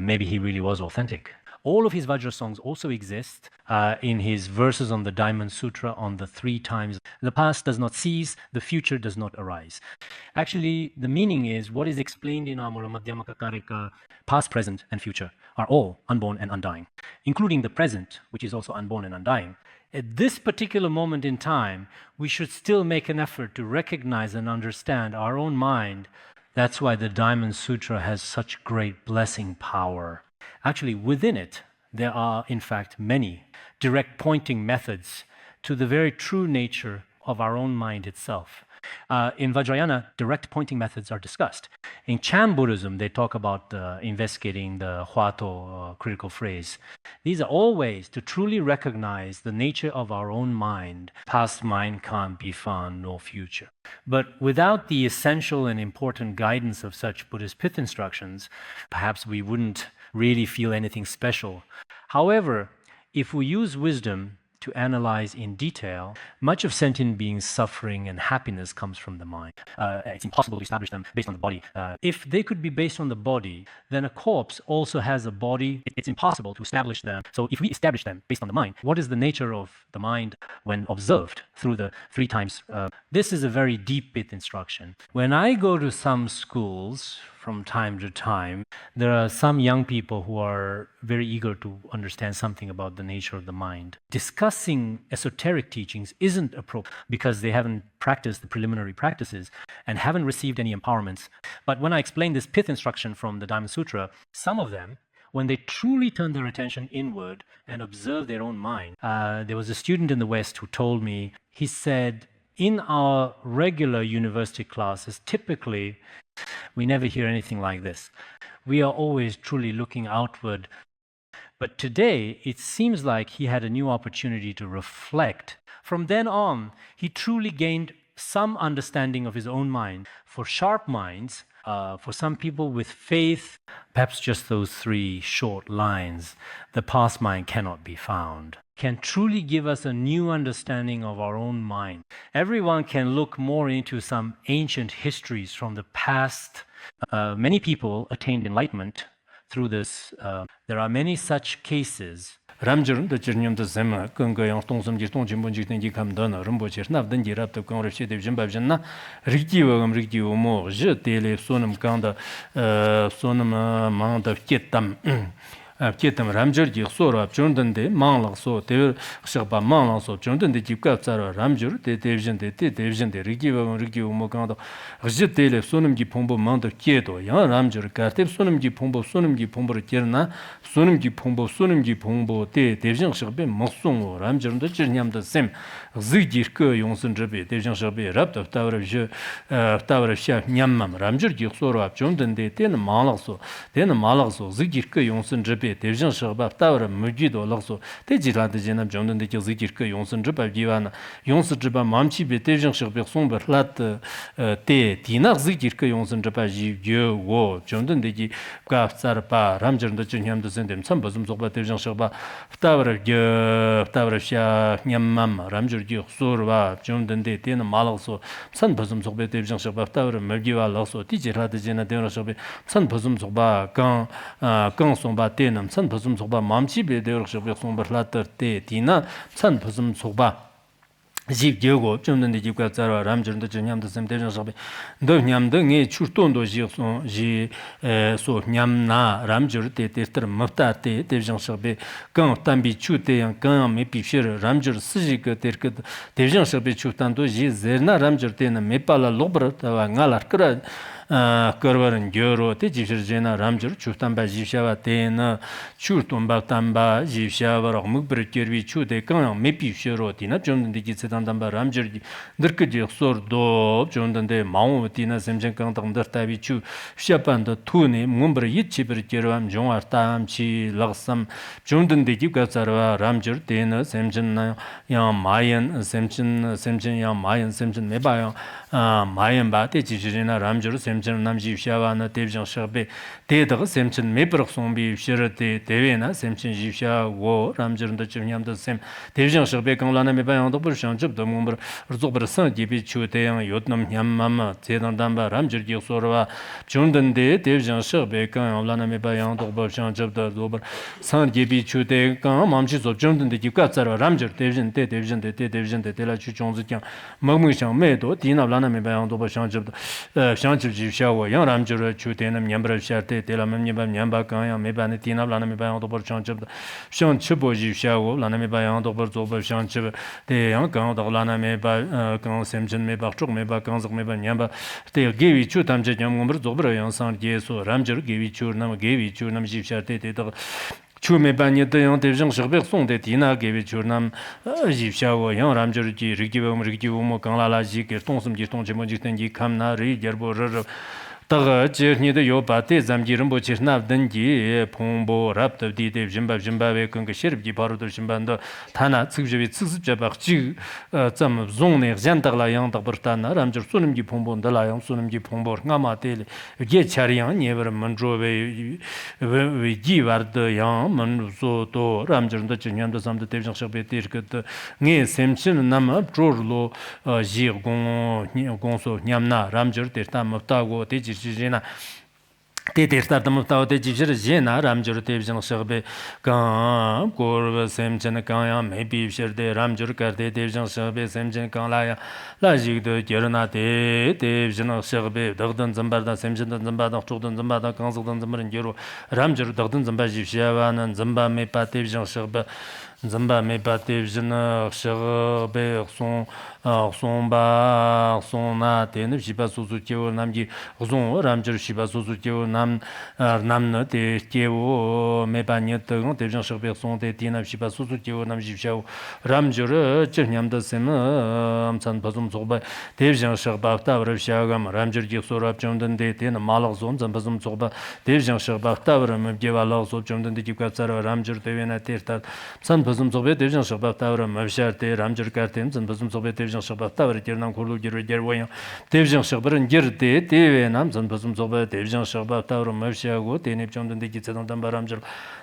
Maybe he really was authentic. All of his Vajra songs also exist in his verses on the Diamond Sutra on the 3 times. The past does not cease, the future does not arise. Actually, the meaning is what is explained in our Mula Madhyamaka Karika, past, present, and future, are all unborn and undying, including the present, which is also unborn and undying. At this particular moment in time, we should still make an effort to recognize and understand our own mind. That's why the Diamond Sutra has such great blessing power. Actually, within it, there are, in fact, many direct pointing methods to the very true nature of our own mind itself. In Vajrayana, direct pointing methods are discussed. In Chan Buddhism, they talk about investigating the Huato critical phrase. These are all ways to truly recognize the nature of our own mind. Past mind can't be found, nor future. But without the essential and important guidance of such Buddhist pith instructions, perhaps we wouldn't really feel anything special. However, if we use wisdom to analyze in detail, much of sentient beings' suffering and happiness comes from the mind. It's impossible to establish them based on the body. If they could be based on the body, then a corpse also has a body. It's impossible to establish them. So if we establish them based on the mind, what is the nature of the mind when observed through the 3 times? This is a very deep pith instruction. When I go to some schools, from time to time, there are some young people who are very eager to understand something about the nature of the mind. Discussing esoteric teachings isn't appropriate because they haven't practiced the preliminary practices and haven't received any empowerments. But when I explain this pith instruction from the Diamond Sutra, some of them, when they truly turn their attention inward and observe their own mind, there was a student in the West who told me, he said, in our regular university classes, typically, we never hear anything like this. We are always truly looking outward. But today, it seems like he had a new opportunity to reflect. From then on, he truly gained some understanding of his own mind. For sharp minds, for some people with faith, perhaps just those 3 short lines, the past mind cannot be found, can truly give us a new understanding of our own mind. Everyone can look more into some ancient histories from the past. Many people attained enlightenment through this. There are many such cases. Ramjurun the Chirnyam the Sema, Kungayang Tongsum Jitong Jimbunjik and Jikam Donna, Rumbochir, Navdanji Rap the Congress of Jimbabjana, Riki Mo, Je Tele, Sonam Kanda, Sonam Mount of Ketam. Ketam Ramjur, Sora, Jordan de Mangla, so they Shaba Mangla, so Jordan de Jikap, Ramjur, the division, the Riki Mokanda, Jitele, Sonam Jipombo, Mount of Keto, Yan Ramjur, Katip, Sonam Jipombo, Kirna, Sonam Jipombo, the division shall be Mosung, Ramjur, the Chirnyam the same, Zigirko, Yonson Jabi, division shall be wrapped of Tower of Chef Nyamam, Ramjur, Sora, Jordan de Ten Malaso, then Malaso, Zigirko, Yonson Jabi. be devjang shaba tawra muji do lagso te jira de jenam jongden de zikir ke yongsun zba biwana yongsu zba mamchi be devjang shaba songba lat te dinar zikir ke yongsun zba ji yo wo jongden de ji ka tsar pa ramjern de chunyam de sendem sam bazum zogba devjang shaba tawra sha nyamam ramjur ji surwa jongden de ten malagso san bazum zogba devjang shaba tawra muji wa lagso ti jira de jenam de shaba san bazum zogba gang songba te nam san phasum sogba mamchi be de yor shobek songba latar te tina san phasum sogba jib jego chomden de jibka tsara ramjern de nyam de sem de shobbe do nyam de nge churton do ji so ji so nyam na ramjur te te ter mafta te de jang shobbe gang tambi chu te yang gang me pi shir ramjur siji ke ter ke de jang shobbe chu tan do ji zerna ramjur te na me pala lobra ta ngalar kra Korvaran Gyoro, te Jifjana Ramjur, Chutamba Jifshava, Tena, Churtumba Tamba, Jifshava, Mukbur Kirvi, Chute, Kan, Mepi Shiro, Tina, John de Gitsetamba Ramjur, Dirkadi, Sordo, John de Mau, Tina, Semjan Kantam, Tavi Chu, Shapan, the Tuni, Mumbra Yitchibur Kiram, John Artam, Chi, Laksam, John de Gikatsara, Ramjur, Tena, Semjan Yang Mayan, Semjan Yang Mayan, Semjan Mebayan, Mayan Bate, Jifjana Ramjur, Semchen Namji Shavana, Devjan Shabe, Tedar, Semchen Mebrok Sombi, Shirate, Devena, Semchen Jisha, War, Ramjur, the Chuniam, the Sem, Devjan Shabe, Lana Mebayan, the Burshanjub, the Mumber, Zober San, Gibi Chute, Yotnam Yamama, Zedan Damba, Ramjur, Yosorva, Jundan de, Devjan Shabe, Lana Mebayan, the Burshanjub, the Zober, San Gibi Chute, Mamchis of Jundan, the Yukatsara, Ramjur, Devjan, Devjan, the Tela Chuchonzikan, Mamushan Medo, Tina Lana Mebayan, the Burshanjub, Shanjib Jishawa, Young Ramjur, Chutenam, Yambra Shate, Telam, Yamba, Mebani, Tina, Lana Mebayan, the Burshanjub, Shan Chibo Jishawa, Lana Mebayan, the Burzoba, Shanchib, the young count of Lana Meba, Semchen Meba, Chuk Meba, Kanzak Meba, Yamba, they gave you Chutam Jam, Zobra, Young San Yeso, Ramjur, gave you Churnam, gave you Churnam Jishate. Chu me ban ye de yang de jeng shebe song de dina ge we chu nam ji xia wo yang ram ju ji ri ji wo mo gang la la ji ge tong sum ji tong ji mo ji ten ji kam na ri ger bo ro da ge ni de yo ba de zam ji ren bo chi na den ji pong bo rap de di de jin ba we kong ge shir ji ba ro de jin ban de ta na zi ji zi zi ja ba ji zam zong ne jan da la yang da ber ta na ram ju su nim ji pong bo de la yang su nim ji pong bo nga ma de ge cha ri yang nie ber man zhuo we ji war de yang man zo to ram ju de chen yam de sam de de jang shebe de ge de nge sem chen na ma zhuo lo ji gong so nyam na ram ju de ta ma ta go de ji jina te startam ta de ji jina ram ju de jang shebe kan ko sem chen kan ya me bi shir de ram ju kar de jang shebe sem chen kan la ya la ji de ger na de jang shebe de dan zam ba da sem chen zam ba da chu dan zam ba da kan zo dan zam ren geru ram ju de dan zam ba ji sha wa nan zam ba me pa de jang shebe Zamba me pate jina shebe son ba son na ten shiba suzu kyo namji zon ramjir shiba suzu kyo nam na te kyo me pa nyet gong te jang shebe son te tina shiba suzu kyo nam ji shao ramjir chnyam da sem amsan bazum zogba te jang sheba ta bar shagam ramjir ji sorap chondan de ten malag zon zam bazum zogba te jang sheba ta bar me gewa lag zo chondan de ji ka tsar ramjir te na te ta san bazum zogbe te jang sheba ta bar me shar te ramjir ka te san bazum zogbe te jang sheba ta bar ger nam khulu ger wayan te jang sheba ger te we nam san bazum zogbe te jang sheba ta bar me shago te ne chondan de ji tsan dan ramjir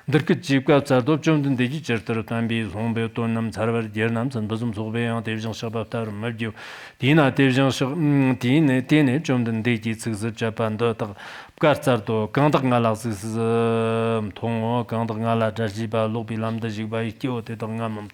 dirk ji ka tsar do chondan de ji cher tar tan bi zon be to nam tsar bar ger nam san bazum zogbe ya te jang sheba ta bar me gyo dina te jang sheba te ne chondan de ji tsigz japan do ta Kartsarto, Kandak Ngala Tong, Kandak Ngala Jajiba, Lobi Lamda Jiba, Kyote Tangamam.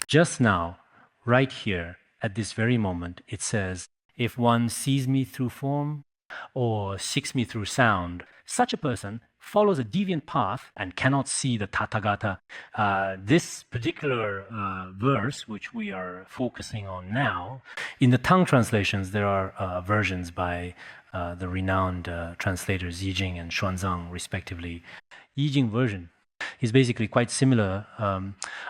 Just now, right here, at this very moment, it says, if one sees me through form or seeks me through sound, such a person follows a deviant path and cannot see the Tathagata. This particular verse, which we are focusing on now, in the Tang translations, there are versions by the renowned translators Yijing and Xuanzang, respectively. Yijing version is basically quite similar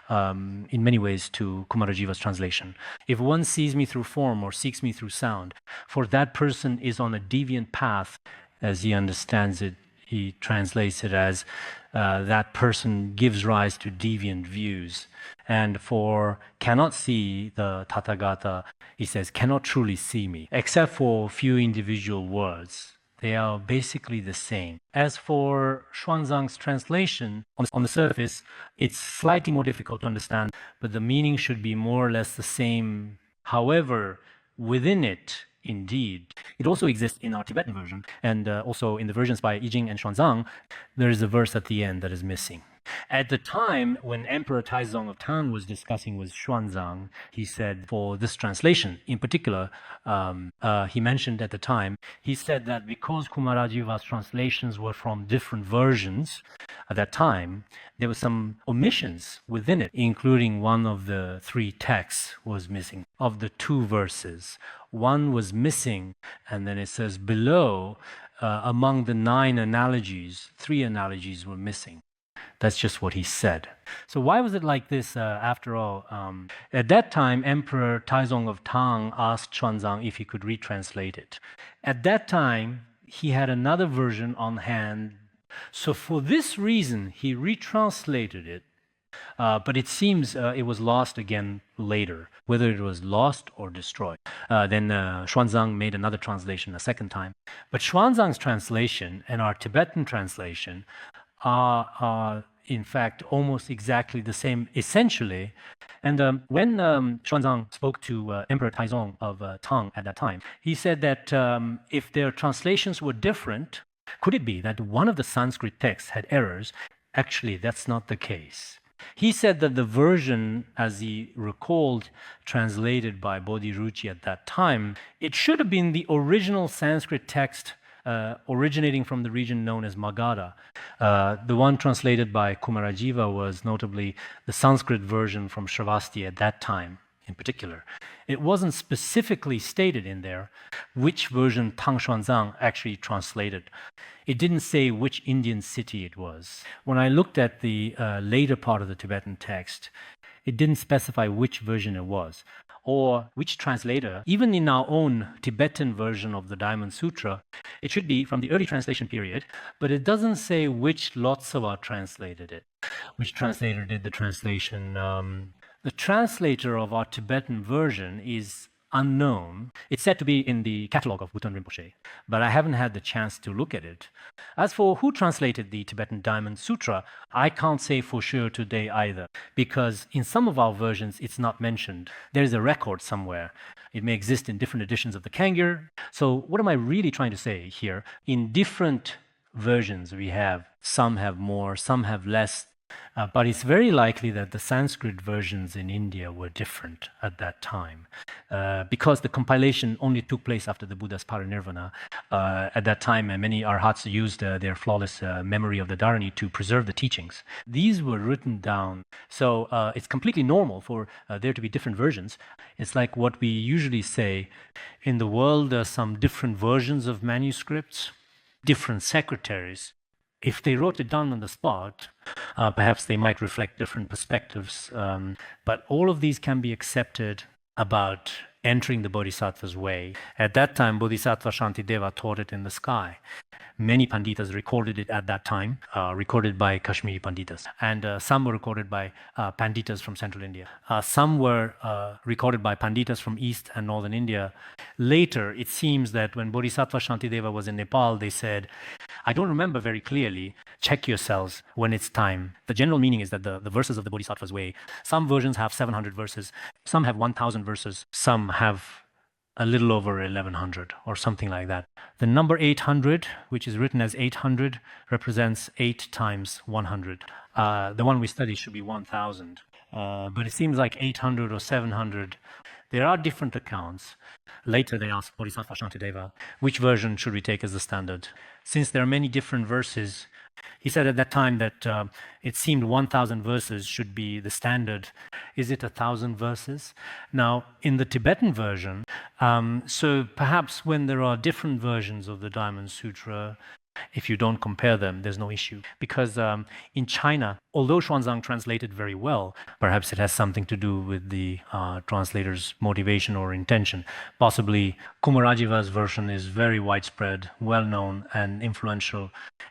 in many ways to Kumarajiva's translation. If one sees me through form or seeks me through sound, for that person is on a deviant path, as he understands it he translates it as that person gives rise to deviant views. And for cannot see the Tathagata, he says, cannot truly see me, except for few individual words. They are basically the same. As for Xuanzang's translation, on the surface, it's slightly more difficult to understand, but the meaning should be more or less the same. However, within it, indeed, it also exists in our Tibetan version, and also in the versions by Yijing and Xuanzang, there is a verse at the end that is missing. At the time when Emperor Taizong of Tang was discussing with Xuanzang, he said for this translation in particular, he mentioned at the time, he said that because Kumarajiva's translations were from different versions at that time, there were some omissions within it, including one of the 3 texts was missing. Of the 2 verses, one was missing, and then it says below, among the 9 analogies, 3 analogies were missing. That's just what he said. So why was it like this after all? At that time, Emperor Taizong of Tang asked Xuanzang if he could retranslate it. At that time, he had another version on hand. So for this reason, he retranslated it. But it seems it was lost again later, whether it was lost or destroyed. Then Xuanzang made another translation a second time. But Xuanzang's translation and our Tibetan translation are in fact almost exactly the same essentially. And when Xuanzang spoke to Emperor Taizong of Tang at that time, he said that if their translations were different, could it be that one of the Sanskrit texts had errors? Actually, that's not the case. He said that the version, as he recalled, translated by Bodhiruchi at that time, it should have been the original Sanskrit text originating from the region known as Magadha. The one translated by Kumarajiva was notably the Sanskrit version from Shravasti at that time in particular. It wasn't specifically stated in there which version Tang Xuanzang actually translated. It didn't say which Indian city it was. When I looked at the later part of the Tibetan text, it didn't specify which version it was, or which translator. Even in our own Tibetan version of the Diamond Sutra, it should be from the early translation period, but it doesn't say which Lotsava translated it, which translator did the translation. The translator of our Tibetan version is unknown. It's said to be in the catalog of Bhutan Rinpoche, but I haven't had the chance to look at it. As for who translated the Tibetan Diamond Sutra, I can't say for sure today either, because in some of our versions it's not mentioned. There is a record somewhere. It may exist in different editions of the Kangyur. So what am I really trying to say here? In different versions we have, some have more, some have less. But it's very likely that the Sanskrit versions in India were different at that time because the compilation only took place after the Buddha's parinirvana. At that time, many arhats used their flawless memory of the Dharani to preserve the teachings. These were written down. So it's completely normal for there to be different versions. It's like what we usually say, in the world there are some different versions of manuscripts, different secretaries. If they wrote it down on the spot, perhaps they might reflect different perspectives. But all of these can be accepted about entering the Bodhisattva's way. At that time, Bodhisattva Shantideva taught it in the sky. Many Panditas recorded it at that time, recorded by Kashmiri Panditas. And some were recorded by Panditas from central India. Some were recorded by Panditas from east and northern India. Later, it seems that when Bodhisattva Shantideva was in Nepal, they said, I don't remember very clearly, check yourselves when it's time. The general meaning is that the verses of the Bodhisattva's way, some versions have 700 verses, some have 1,000 verses, some have a little over 1,100 or something like that. The number 800, which is written as 800, represents 8 times 100. The one we study should be 1,000. But it seems like 800 or 700. There are different accounts. Later they asked Bodhisattva Shantideva, which version should we take as the standard? Since there are many different verses, he said at that time that it seemed 1,000 verses should be the standard. Is it 1,000 verses? Now, in the Tibetan version, so perhaps when there are different versions of the Diamond Sutra, If you don't compare them, there's no issue. Because in China, although Xuanzang translated very well, perhaps it has something to do with the translator's motivation or intention. Possibly Kumarajiva's version is very widespread, well-known and influential,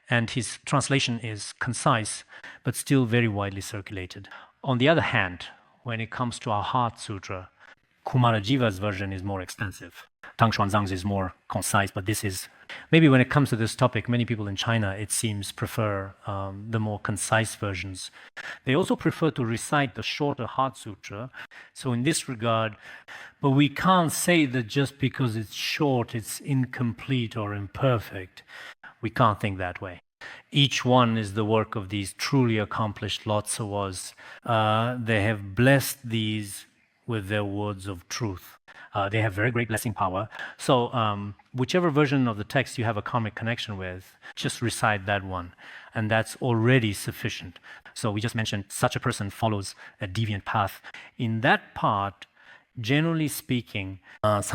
and his translation is concise, but still very widely circulated. On the other hand, when it comes to our Heart Sutra, Kumarajiva's version is more extensive. Tang Xuanzang's is more concise, but this is, maybe when it comes to this topic, many people in China, it seems, prefer the more concise versions. They also prefer to recite the shorter Heart Sutra. So in this regard, but we can't say that just because it's short, it's incomplete or imperfect. We can't think that way. Each one is the work of these truly accomplished Lotsawas. They have blessed these with their words of truth. They have very great blessing power. So whichever version of the text you have a karmic connection with, just recite that one. And that's already sufficient. So we just mentioned such a person follows a deviant path. In that part, generally speaking, there's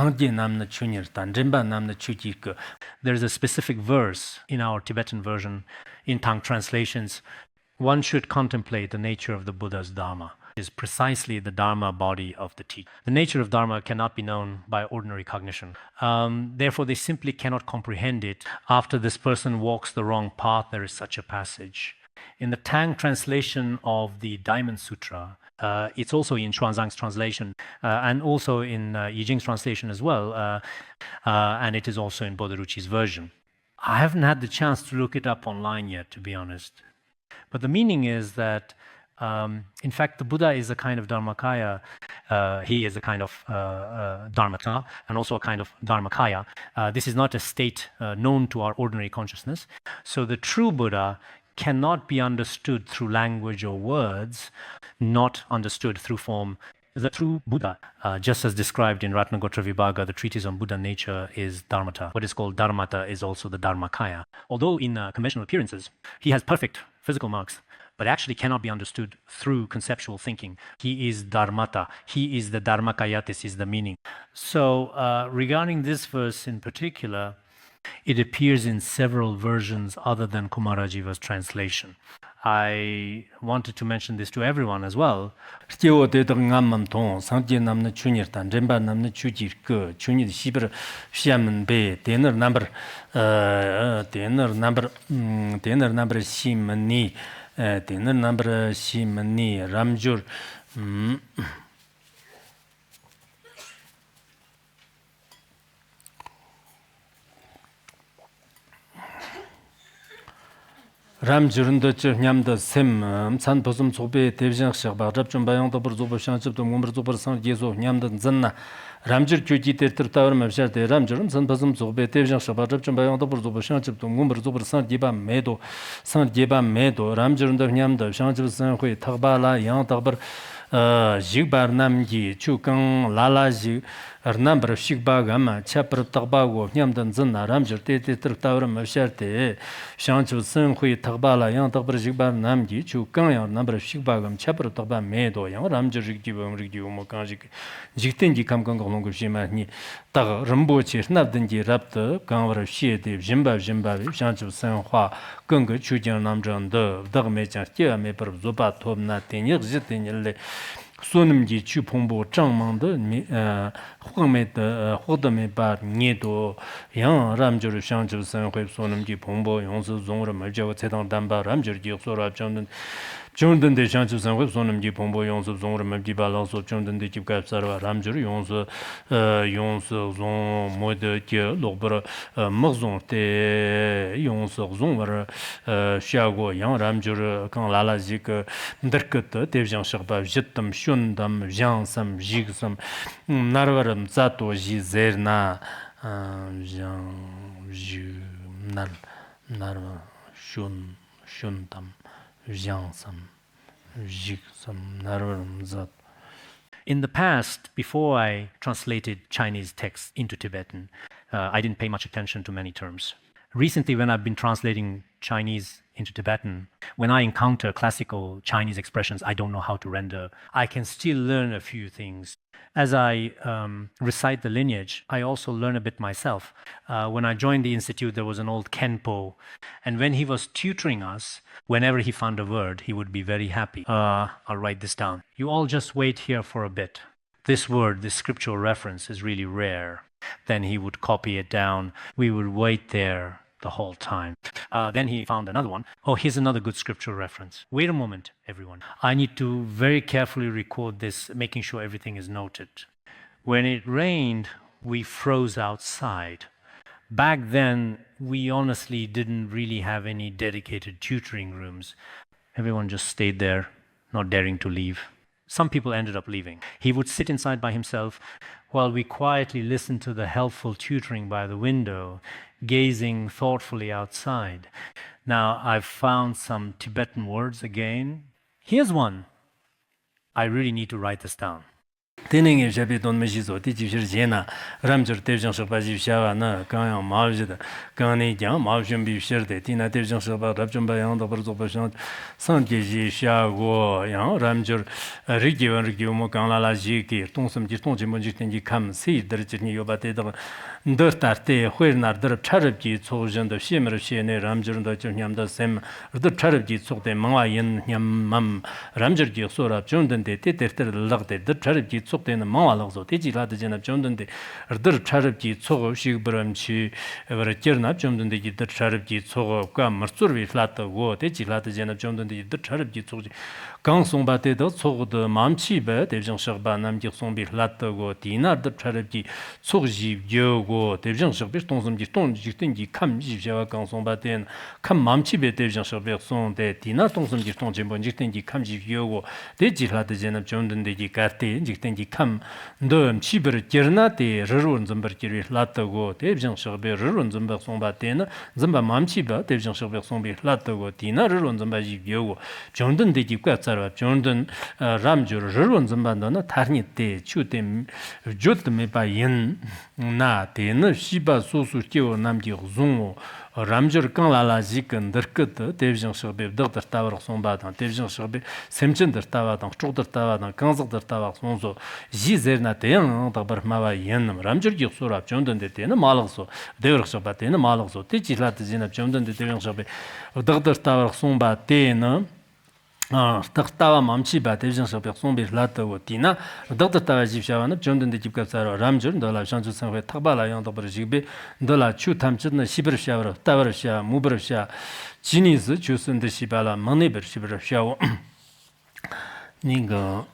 a specific verse in our Tibetan version, in Tang translations. One should contemplate the nature of the Buddha's Dharma. Is precisely the Dharma body of the teacher. The nature of Dharma cannot be known by ordinary cognition. Therefore, they simply cannot comprehend it. After this person walks the wrong path, there is such a passage. In the Tang translation of the Diamond Sutra, it's also in Xuanzang's translation, and also in Yijing's translation as well, and it is also in Bodhiruchi's version. I haven't had the chance to look it up online yet, to be honest. But the meaning is that in fact, the Buddha is a kind of Dharmakaya. He is a kind of Dharmata and also a kind of Dharmakaya. This is not a state known to our ordinary consciousness. So the true Buddha cannot be understood through language or words, not understood through form. The true Buddha, just as described in Ratnagotra Vibhaga, the treatise on Buddha nature, is Dharmata. What is called Dharmata is also the Dharmakaya. Although in conventional appearances, he has perfect physical marks, but actually cannot be understood through conceptual thinking. He is Dharmata. He is the Dharmakaya. This is the meaning. So regarding this verse in particular, it appears in several versions other than Kumarajiva's translation. I wanted to mention this to everyone as well. Dinner number si mani ramjur ramjurunda nyamda sem san posum sobe devjang shaba rabjum bayang dobur zobo shanchib dum umr zobo san yezo nyamda zanna ramjur kyoji ter tawar mabshar de ramjurum san posum sobe devjang shaba rabjum bayang dobur zobo shanchib dum umr zobo san jeba medo ramjurunda nyamda shanchib san hui tagbala yang tagbar jigbar namgi chukang lala ji Arnambar Shikba Gama, Chapter Tagbago, Yamdan Zana, Ramjur, Tawram of Sharte, Shanchu Sun Hui Tagbala, Yang Tabar Jigba Namgi, Chu Kang, number of Shikbagam, Chapter Tagba Medo, Yang Ramjur Rigibum Rigium Kanjik, Jiktingi Kamkang Longushima, Tag Rambochi, Nabdangi Raptor, Kangar Shede, Jimba, Shanchu Sun Hua, Gunga Chujan Namjan, Dagmecha, Tia Mapur Zoba, Tomna, Tenir Zitin. Sonamji Chupombo Changmanda Hume the Hodame Bar Niedo Yang Ramjur Shanju San Hui Sonamji Pombo Yonsu Zongra Majo Tedang Damba Ramjur Sora Jordan de Shanju San Hui Sonamji Pombo Yonsu Zongra Majiba also Jordan de Jibka Sarva Ramjur Yonsu Zon Mode Lobra Mazon Te Yonsu Zonra Shago Yang Ramjur Kan Lala Zik Derkat Devjan Sharba Jitam Shundam Jansam Jigsam Narvaram Zato Jizerna Narva Shundam Jansam Jigsam Narvaram Zat. In the past, before I translated Chinese texts into Tibetan, I didn't pay much attention to many terms. Recently, when I've been translating Chinese into Tibetan, when I encounter classical Chinese expressions I don't know how to render, I can still learn a few things. As I recite the lineage, I also learn a bit myself. When I joined the institute, there was an old Khenpo, and when he was tutoring us, whenever he found a word, he would be very happy. I'll write this down. You all just wait here for a bit. This word, this scriptural reference is really rare. Then he would copy it down. We would wait there the whole time. Then he found another one. Oh, here's another good scriptural reference. Wait a moment, everyone. I need to very carefully record this, making sure everything is noted. When it rained, we froze outside. Back then, we honestly didn't really have any dedicated tutoring rooms. Everyone just stayed there, not daring to leave. Some people ended up leaving. He would sit inside by himself while we quietly listened to the helpful tutoring by the window, gazing thoughtfully outside. Now, I've found some Tibetan words again. Here's one. I really need to write this down. Tening shabi don meshi so ti jishir jena ramjur tevjang shaba ji shawa na kang maawji da kang ne jang maawjum bi shir de tina tevjang shaba rabjum ba yang da bar zo ba shang sang ji ji sha go yang ramjur rigi mo kang la ji ki tong sam ji tong ji mo ji ten ji kam si der ji ni yo ba te da ndar tar te hwer nar der charab ji cho jen da shi mer shi ne ramjur da jung nyam da sem der charab ji cho de mangwa yin nyam mam ramjur ji so rab jung den de te ter ter lag de der charab ji 속 되는 망화락서 대지라도 전압 좀든데 어들 차럽지 초고 시그브람치 에버 쩌납 좀든데 이들 차럽지 초고가 머츠르비 플라트고 대지라도 전압 좀든데 이들 차럽지 초고 강송바테도 초고도 맘치베 대정석바 남지 송비 플라트고 디나들 차럽지 초고지 요고 대정석비 동섬지 동지 땡지 감지셔와 강송바텐 감 맘치베 대정석비 송데 디나 동섬지 동지 뭔지 땡지 감지 요고 대지라도 전압 좀든데 이 카테 땡지 kam ndom chibir kirna te rurun zimbar kirwi latago tebjang shigbe rurun zimbar songba tena zimba mamchi ba tebjang shigbe songbi latago tina rurun zimba jibyogo jondun de jibka tsarwa jondun ramjur rurun zimba dana tarni te chu te jut me ba yin na tena shiba sosu kiwo namji zungo ramjur kanglala jikan dirkut tebjang shigbe dagdar tawar songba dan tebjang shigbe semchin dar tawa dan chugdar tawa dan kanzag dar tawa songzo 지제나 대응 더버 마와 연 람저기 소라 존던데 되는 말럭소 대역서 바테는 말럭소 티지라트 지나 존던데 대역서 더더스타와 송바 테는 더스타와 맘치바 대역서 송비 라트고 티나 더더스타와 집샤와는 존던데 집갑사로 람저 너라 산주 상회 탁발라 양도 버지비 너라 추탐츠는 시버샤로 타버샤 무버샤 지니스 주선데 시발라 마네버 시버샤오 닝거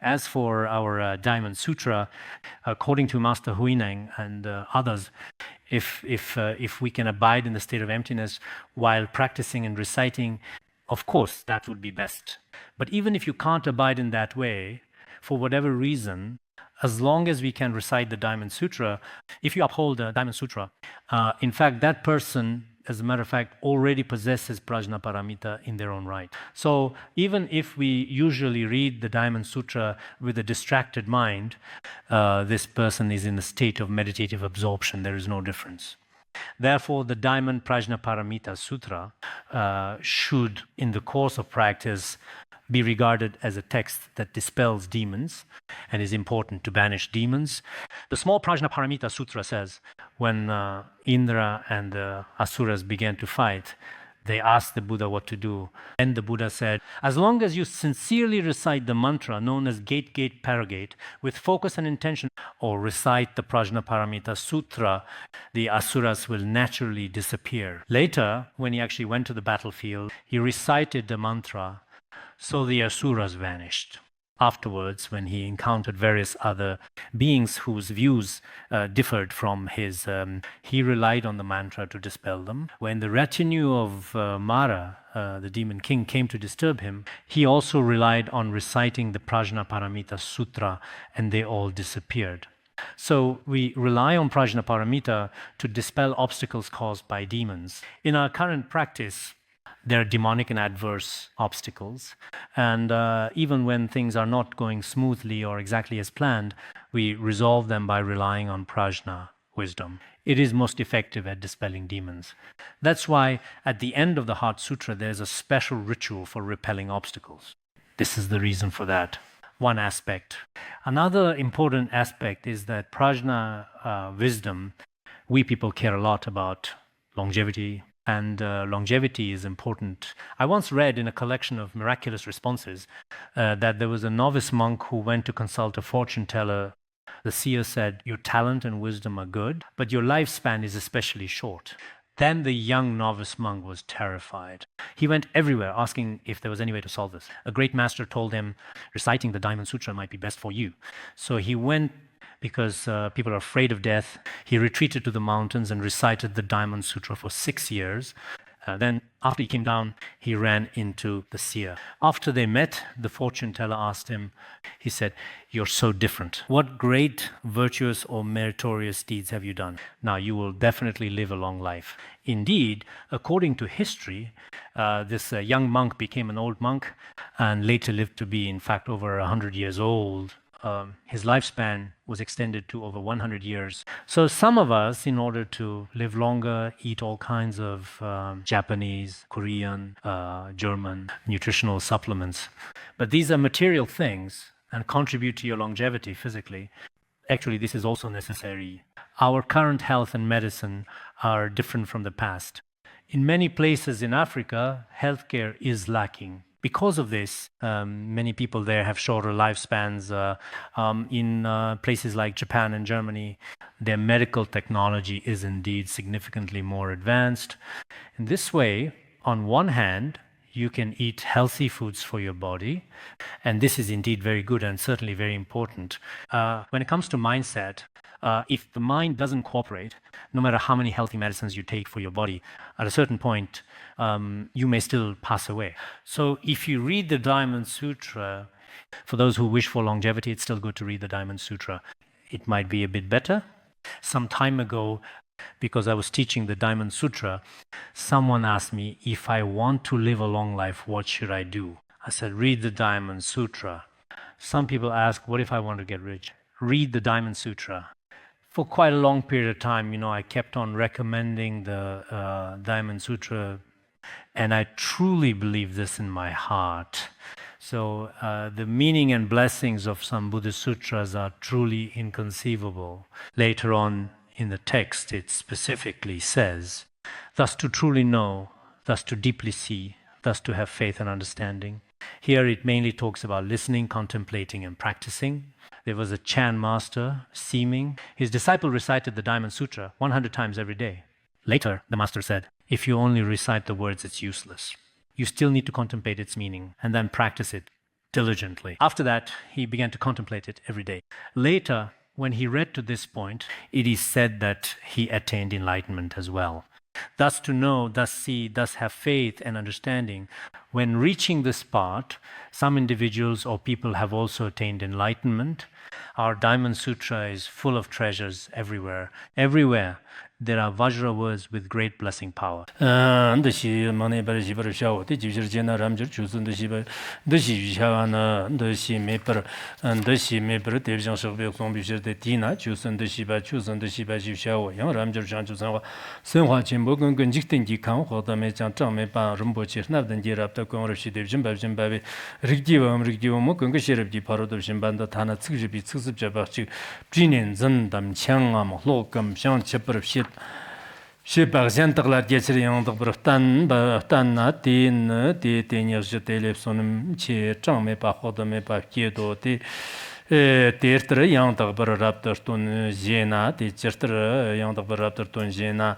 As for our Diamond Sutra, according to Master Huineng and others, if we can abide in the state of emptiness while practicing and reciting, of course, that would be best. But even if you can't abide in that way, for whatever reason, as long as we can recite the Diamond Sutra, if you uphold the Diamond Sutra, in fact, that person, as a matter of fact, already possesses prajna paramita in their own right. So even if we usually read the Diamond Sutra with a distracted mind, this person is in a state of meditative absorption. There is no difference. Therefore, the Diamond Prajna Paramita Sutra should, in the course of practice, be regarded as a text that dispels demons and is important to banish demons. The small Prajna Paramita Sutra says, when Indra and the Asuras began to fight, they asked the Buddha what to do. And the Buddha said, as long as you sincerely recite the mantra known as Gate, Gate, Paragate, with focus and intention, or recite the Prajna Paramita Sutra, the Asuras will naturally disappear. Later, when he actually went to the battlefield, he recited the mantra, so the Asuras vanished. Afterwards, when he encountered various other beings whose views differed from his, he relied on the mantra to dispel them. When the retinue of Mara, the demon king, came to disturb him, he also relied on reciting the Prajna Paramita Sutra, and they all disappeared. So we rely on Prajna Paramita to dispel obstacles caused by demons. In our current practice, there are demonic and adverse obstacles. And even when things are not going smoothly or exactly as planned, we resolve them by relying on prajna. wisdom. It is most effective at dispelling demons. That's why at the end of the Heart Sutra, there's a special ritual for repelling obstacles. This is the reason for that. One aspect. Another important aspect is that prajna wisdom, we people care a lot about longevity, and longevity is important. I once read in a collection of miraculous responses that there was a novice monk who went to consult a fortune teller. The seer said, "Your talent and wisdom are good, but your lifespan is especially short." Then the young novice monk was terrified. He went everywhere asking if there was any way to solve this. A great master told him, reciting the Diamond Sutra might be best for you. So he went because people are afraid of death. He retreated to the mountains and recited the Diamond Sutra for 6 years. Then after he came down, he ran into the seer. After they met, the fortune teller asked him, he said, "You're so different. What great, virtuous or meritorious deeds have you done? Now you will definitely live a long life." Indeed, according to history, this young monk became an old monk and later lived to be, in fact, over 100 years old. His lifespan was extended to over 100 years. So some of us, in order to live longer, eat all kinds of Japanese, Korean, German nutritional supplements. But these are material things and contribute to your longevity physically. Actually, this is also necessary. Our current health and medicine are different from the past. In many places in Africa, healthcare is lacking. Because of this, many people there have shorter lifespans. In places like Japan and Germany, their medical technology is indeed significantly more advanced. In this way, on one hand, you can eat healthy foods for your body, and this is indeed very good and certainly very important. When it comes to mindset, if the mind doesn't cooperate, no matter how many healthy medicines you take for your body, at a certain point, you may still pass away. So if you read the Diamond Sutra, for those who wish for longevity, it's still good to read the Diamond Sutra. It might be a bit better. Some time ago, because I was teaching the Diamond Sutra, someone asked me, if I want to live a long life, what should I do? I said, read the Diamond Sutra. Some people ask, what if I want to get rich? Read the Diamond Sutra. For quite a long period of time, I kept on recommending the Diamond Sutra, and I truly believe this in my heart. So the meaning and blessings of some Buddhist sutras are truly inconceivable. Later on in the text, it specifically says, thus to truly know, thus to deeply see, thus to have faith and understanding. Here it mainly talks about listening, contemplating, and practicing. There was a Chan master, Seeming. His disciple recited the Diamond Sutra 100 times every day. Later, the master said, if you only recite the words, it's useless. You still need to contemplate its meaning and then practice it diligently. After that, he began to contemplate it every day. Later, when he read to this point, it is said that he attained enlightenment as well. Thus to know, thus see, thus have faith and understanding. When reaching this part, some individuals or people have also attained enlightenment. Our Diamond Sutra is full of treasures everywhere. Everywhere there are Vajra words with great blessing power. Shibag Zentaglar Jetri Yang the Brutan, Tana, Tin, Tenias, Telefson, Che, Chame, Pahodame, Pakiedo, Tertre, Yang the Raptor Tun Zena, the Chester, Yang the Raptor Tun Zena,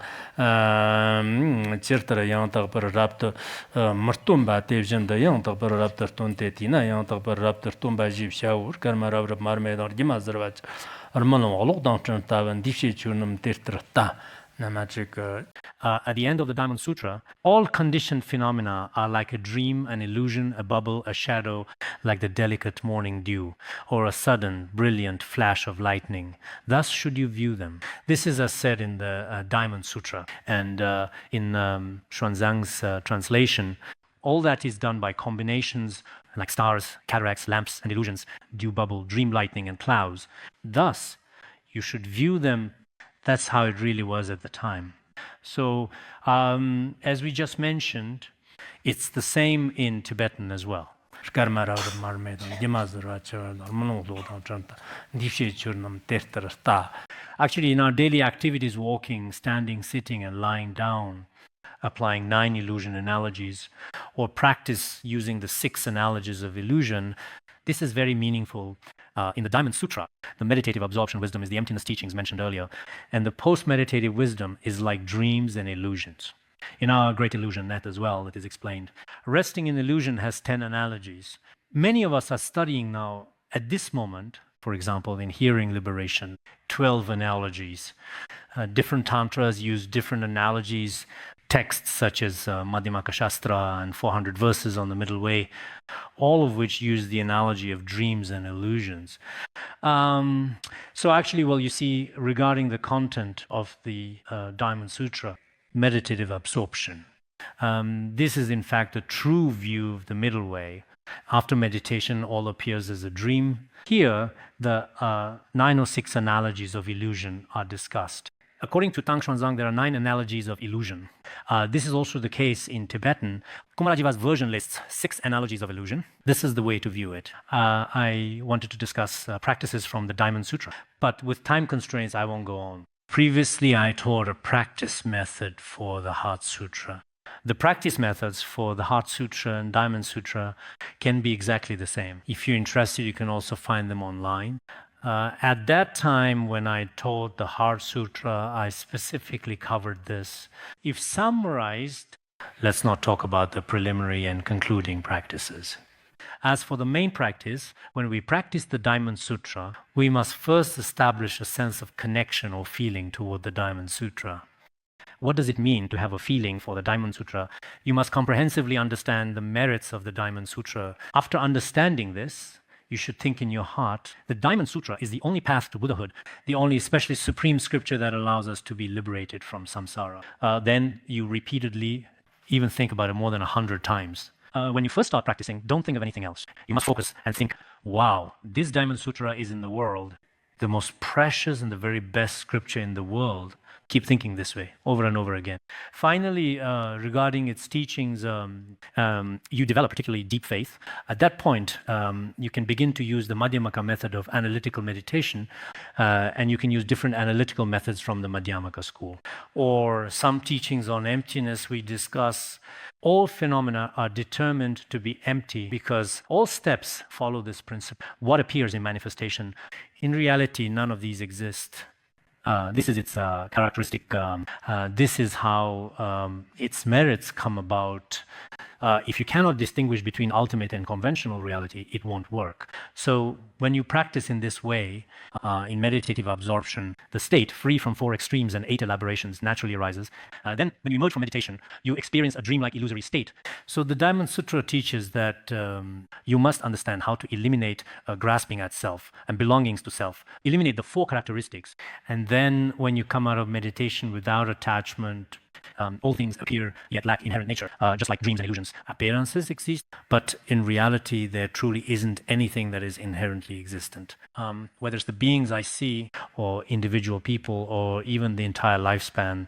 Chester, Yang the Raptor, Martumba, Tevision, the Yang the Raptor Tun Tetina, Yang the Raptor Tumba Jib Shaur, Karmara of Marmed or Gimazarvat, Armano, Lockdown Tavan, Dishunum Tertrata. At the end of the Diamond Sutra, all conditioned phenomena are like a dream, an illusion, a bubble, a shadow, like the delicate morning dew, or a sudden, brilliant flash of lightning. Thus should you view them. This is as said in the Diamond Sutra. And in Xuanzang's translation, all that is done by combinations like stars, cataracts, lamps, and illusions, dew bubble, dream lightning, and clouds. Thus, you should view them That's how it really was at the time. So, as we just mentioned, it's the same in Tibetan as well. Actually, in our daily activities, walking, standing, sitting, and lying down, applying 9 illusion analogies, or practice using the 6 analogies of illusion, this is very meaningful. In the Diamond Sutra, the meditative absorption wisdom is the emptiness teachings mentioned earlier, and the post-meditative wisdom is like dreams and illusions. In our Great Illusion Net as well, it is explained. Resting in illusion has 10 analogies. Many of us are studying now, at this moment, for example, in hearing liberation, 12 analogies. Different tantras use different analogies. Texts such as Madhyamaka Shastra and 400 verses on the middle way, all of which use the analogy of dreams and illusions. So actually, well, you see, regarding the content of the Diamond Sutra, meditative absorption, this is in fact a true view of the middle way. After meditation, all appears as a dream. Here, the 906 analogies of illusion are discussed. According to Tang Xuanzang, there are 9 analogies of illusion. This is also the case in Tibetan. Kumarajiva's version lists 6 analogies of illusion. This is the way to view it. I wanted to discuss practices from the Diamond Sutra, but with time constraints, I won't go on. Previously, I taught a practice method for the Heart Sutra. The practice methods for the Heart Sutra and Diamond Sutra can be exactly the same. If you're interested, you can also find them online. At that time, when I taught the Heart Sutra, I specifically covered this. If summarized, let's not talk about the preliminary and concluding practices. As for the main practice, when we practice the Diamond Sutra, we must first establish a sense of connection or feeling toward the Diamond Sutra. What does it mean to have a feeling for the Diamond Sutra? You must comprehensively understand the merits of the Diamond Sutra. After understanding this, you should think in your heart, the Diamond Sutra is the only path to Buddhahood, the only especially supreme scripture that allows us to be liberated from samsara. Then you repeatedly even think about it more than 100 times. When you first start practicing, don't think of anything else. You must focus and think, wow, this Diamond Sutra is in the world, the most precious and the very best scripture in the world. Keep thinking this way over and over again. Finally, regarding its teachings, you develop particularly deep faith. At that point, you can begin to use the Madhyamaka method of analytical meditation, and you can use different analytical methods from the Madhyamaka school. Or some teachings on emptiness we discuss. All phenomena are determined to be empty because all steps follow this principle. What appears in manifestation, in reality, none of these exist. This is its characteristic. This is how its merits come about. If you cannot distinguish between ultimate and conventional reality, it won't work. So when you practice in this way, in meditative absorption, the state free from 4 extremes and 8 elaborations naturally arises. Then when you emerge from meditation, you experience a dreamlike illusory state. So the Diamond Sutra teaches that you must understand how to eliminate grasping at self and belongings to self, eliminate the 4 characteristics. And then when you come out of meditation without attachment, all things appear yet lack inherent nature, just like dreams and illusions. Appearances exist, but in reality, there truly isn't anything that is inherently existent. Whether it's the beings I see, or individual people, or even the entire lifespan,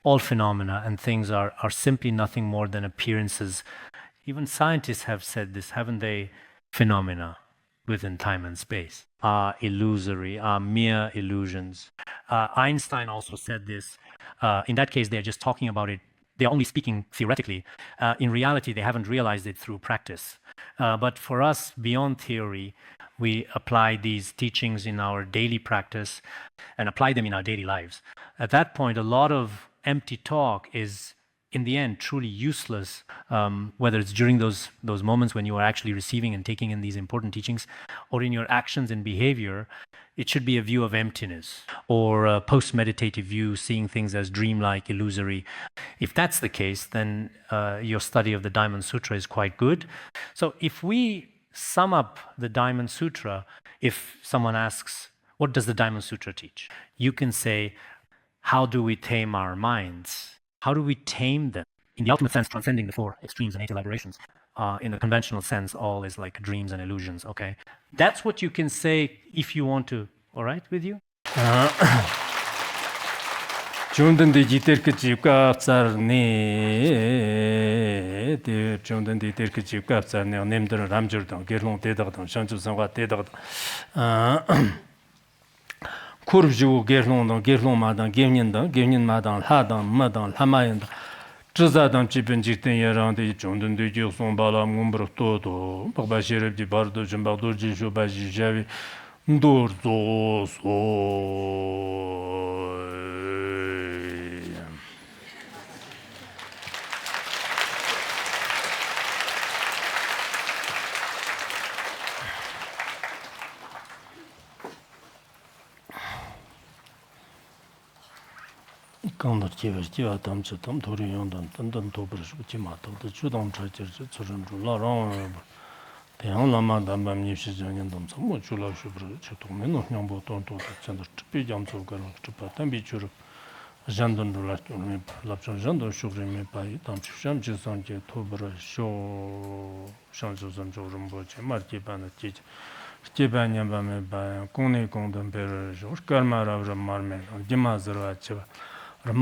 all phenomena and things are simply nothing more than appearances. Even scientists have said this, haven't they? Phenomena within time and space are illusory, are mere illusions. Einstein also said this. In that case, they're just talking about it. They're only speaking theoretically. In reality, they haven't realized it through practice. But for us, beyond theory, we apply these teachings in our daily practice and apply them in our daily lives. At that point, a lot of empty talk is, in the end, truly useless, whether it's during those moments when you are actually receiving and taking in these important teachings, or in your actions and behavior. It should be a view of emptiness, or a post-meditative view, seeing things as dreamlike, illusory. If that's the case, then your study of the Diamond Sutra is quite good. So if we sum up the Diamond Sutra, if someone asks, what does the Diamond Sutra teach? You can say, how do we tame our minds? How do we tame them? In the ultimate sense, transcending the 4 extremes and 8 elaborations. In the conventional sense, all is like dreams and illusions, okay? That's what you can say if you want to, all right, with you? Chundandi jiterka jibka tsarni, chundandi jiterka jibka tsarni, nemdara ramjurdang, gerlong dedagdang, shanchu sangwa dedagdang. Kurvju gerlongdang, gerlong madang, gevnin madang, hadang, madang, lamayandang. Chizadang chipin jikten yarangdi, chundandi jiksong bala ngumbrak todo, bakba shirabdi bardo, jimbagdur jinshu baji javi, ndorzo so. 강도 제가 담지 담도리 용단 던던 도브르 지마도 주동 저저 저런 줄라랑 대한라마 담밤님 시장년 담서 뭐 줄라슈브르 저동면 그냥 돈도 전도 특별 점수 그런 특별한 비주로 잔돈 줄라스는 lap전 잔돈 쇼그림에 바이 담치샴 지선제 토브르 쇼 샹조선 조름 보지 마르기반의 지 제반년 밤에 바 공내 공동 배를 쇼스카마라브르 마르메 디마즈로 아치바 When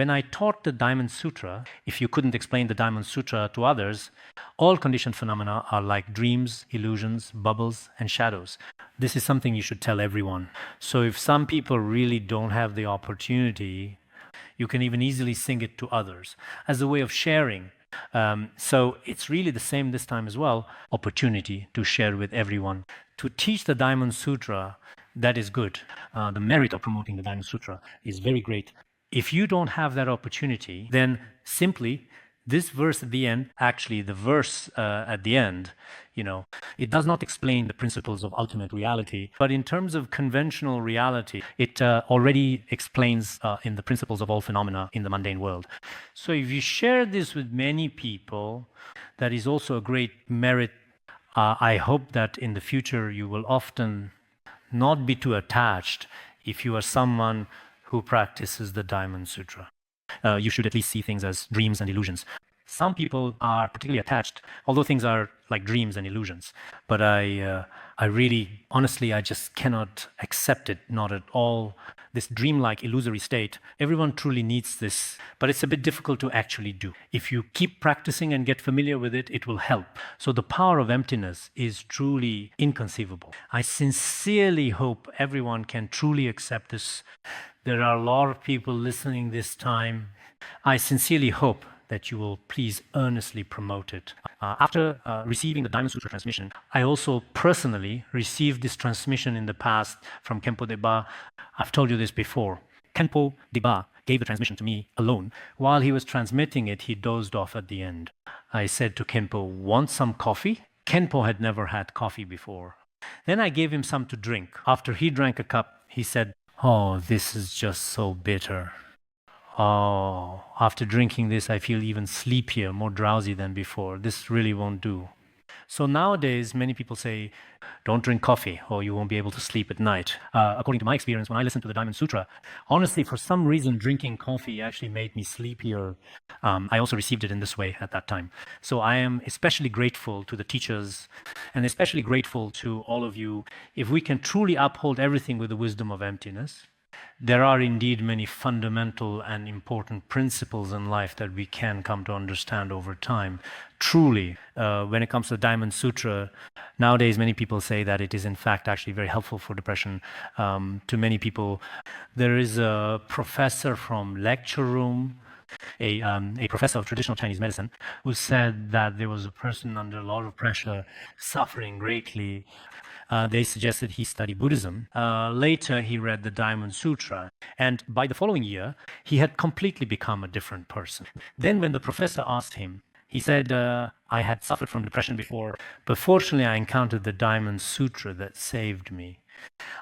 I taught the Diamond Sutra, if you couldn't explain the Diamond Sutra to others, all conditioned phenomena are like dreams, illusions, bubbles, and shadows. This is something you should tell everyone. So if some people really don't have the opportunity, you can even easily sing it to others as a way of sharing. So it's really the same this time as well, opportunity to share with everyone. To teach the Diamond Sutra, that is good. The merit of promoting the Diamond Sutra is very great. If you don't have that opportunity, then simply this verse at the end, actually the verse at the end, it does not explain the principles of ultimate reality, but in terms of conventional reality, it already explains in the principles of all phenomena in the mundane world. So if you share this with many people, that is also a great merit. I hope that in the future you will often not be too attached if you are someone who practices the Diamond Sutra. You should at least see things as dreams and illusions. Some people are particularly attached, although things are like dreams and illusions. But I really, honestly, I just cannot accept it, not at all. This dreamlike, illusory state, everyone truly needs this, but it's a bit difficult to actually do. If you keep practicing and get familiar with it, it will help. So the power of emptiness is truly inconceivable. I sincerely hope everyone can truly accept this. There are a lot of people listening this time. I sincerely hope that you will please earnestly promote it. After receiving the Diamond Sutra transmission, I also personally received this transmission in the past from Khenpo Deba. I've told you this before. Khenpo Deba gave the transmission to me alone. While he was transmitting it, he dozed off at the end. I said to Khenpo, "Want some coffee?" Khenpo had never had coffee before. Then I gave him some to drink. After he drank a cup, he said, "Oh, this is just so bitter. Oh, after drinking this, I feel even sleepier, more drowsy than before. This really won't do." So nowadays, many people say, don't drink coffee or you won't be able to sleep at night. According to my experience, when I listened to the Diamond Sutra, honestly, for some reason, drinking coffee actually made me sleepier. I also received it in this way at that time. So I am especially grateful to the teachers and especially grateful to all of you. If we can truly uphold everything with the wisdom of emptiness, there are indeed many fundamental and important principles in life that we can come to understand over time. Truly, when it comes to the Diamond Sutra, nowadays many people say that it is in fact actually very helpful for depression. To many people, there is a professor from lecture room, a professor of traditional Chinese medicine, who said that there was a person under a lot of pressure, suffering greatly. They suggested he study Buddhism. Later, he read the Diamond Sutra. And by the following year, he had completely become a different person. Then when the professor asked him, he said, I had suffered from depression before, but fortunately I encountered the Diamond Sutra that saved me.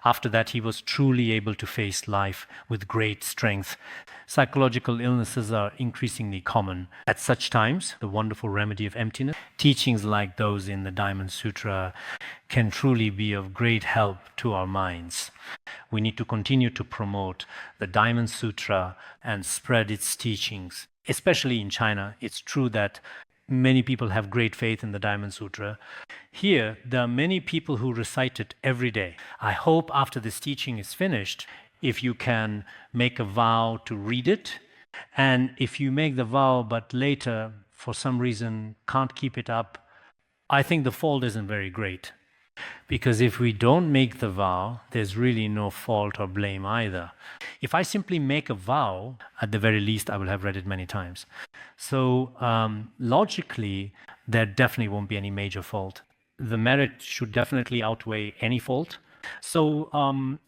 After that, he was truly able to face life with great strength. Psychological illnesses are increasingly common. At such times, the wonderful remedy of emptiness, teachings like those in the Diamond Sutra, can truly be of great help to our minds. We need to continue to promote the Diamond Sutra and spread its teachings. Especially in China, it's true that many people have great faith in the Diamond Sutra. Here, there are many people who recite it every day. I hope after this teaching is finished, if you can make a vow to read it, and if you make the vow but later, for some reason, can't keep it up, I think the fault isn't very great. Because if we don't make the vow, there's really no fault or blame either. If I simply make a vow, at the very least, I will have read it many times. So logically, there definitely won't be any major fault. The merit should definitely outweigh any fault. So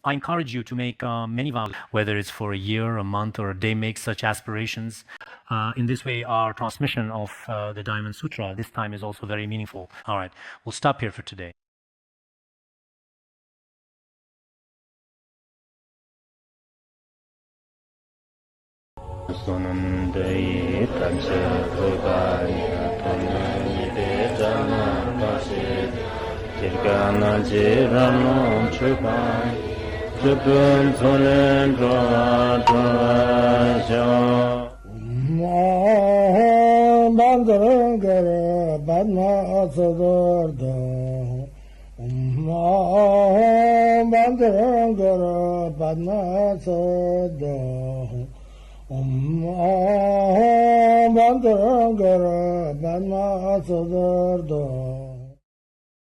I encourage you to make many vows, whether it's for a year, a month, or a day, make such aspirations. In this way, our transmission of the Diamond Sutra this time is also very meaningful. All right, we'll stop here for today. Bandara Bandara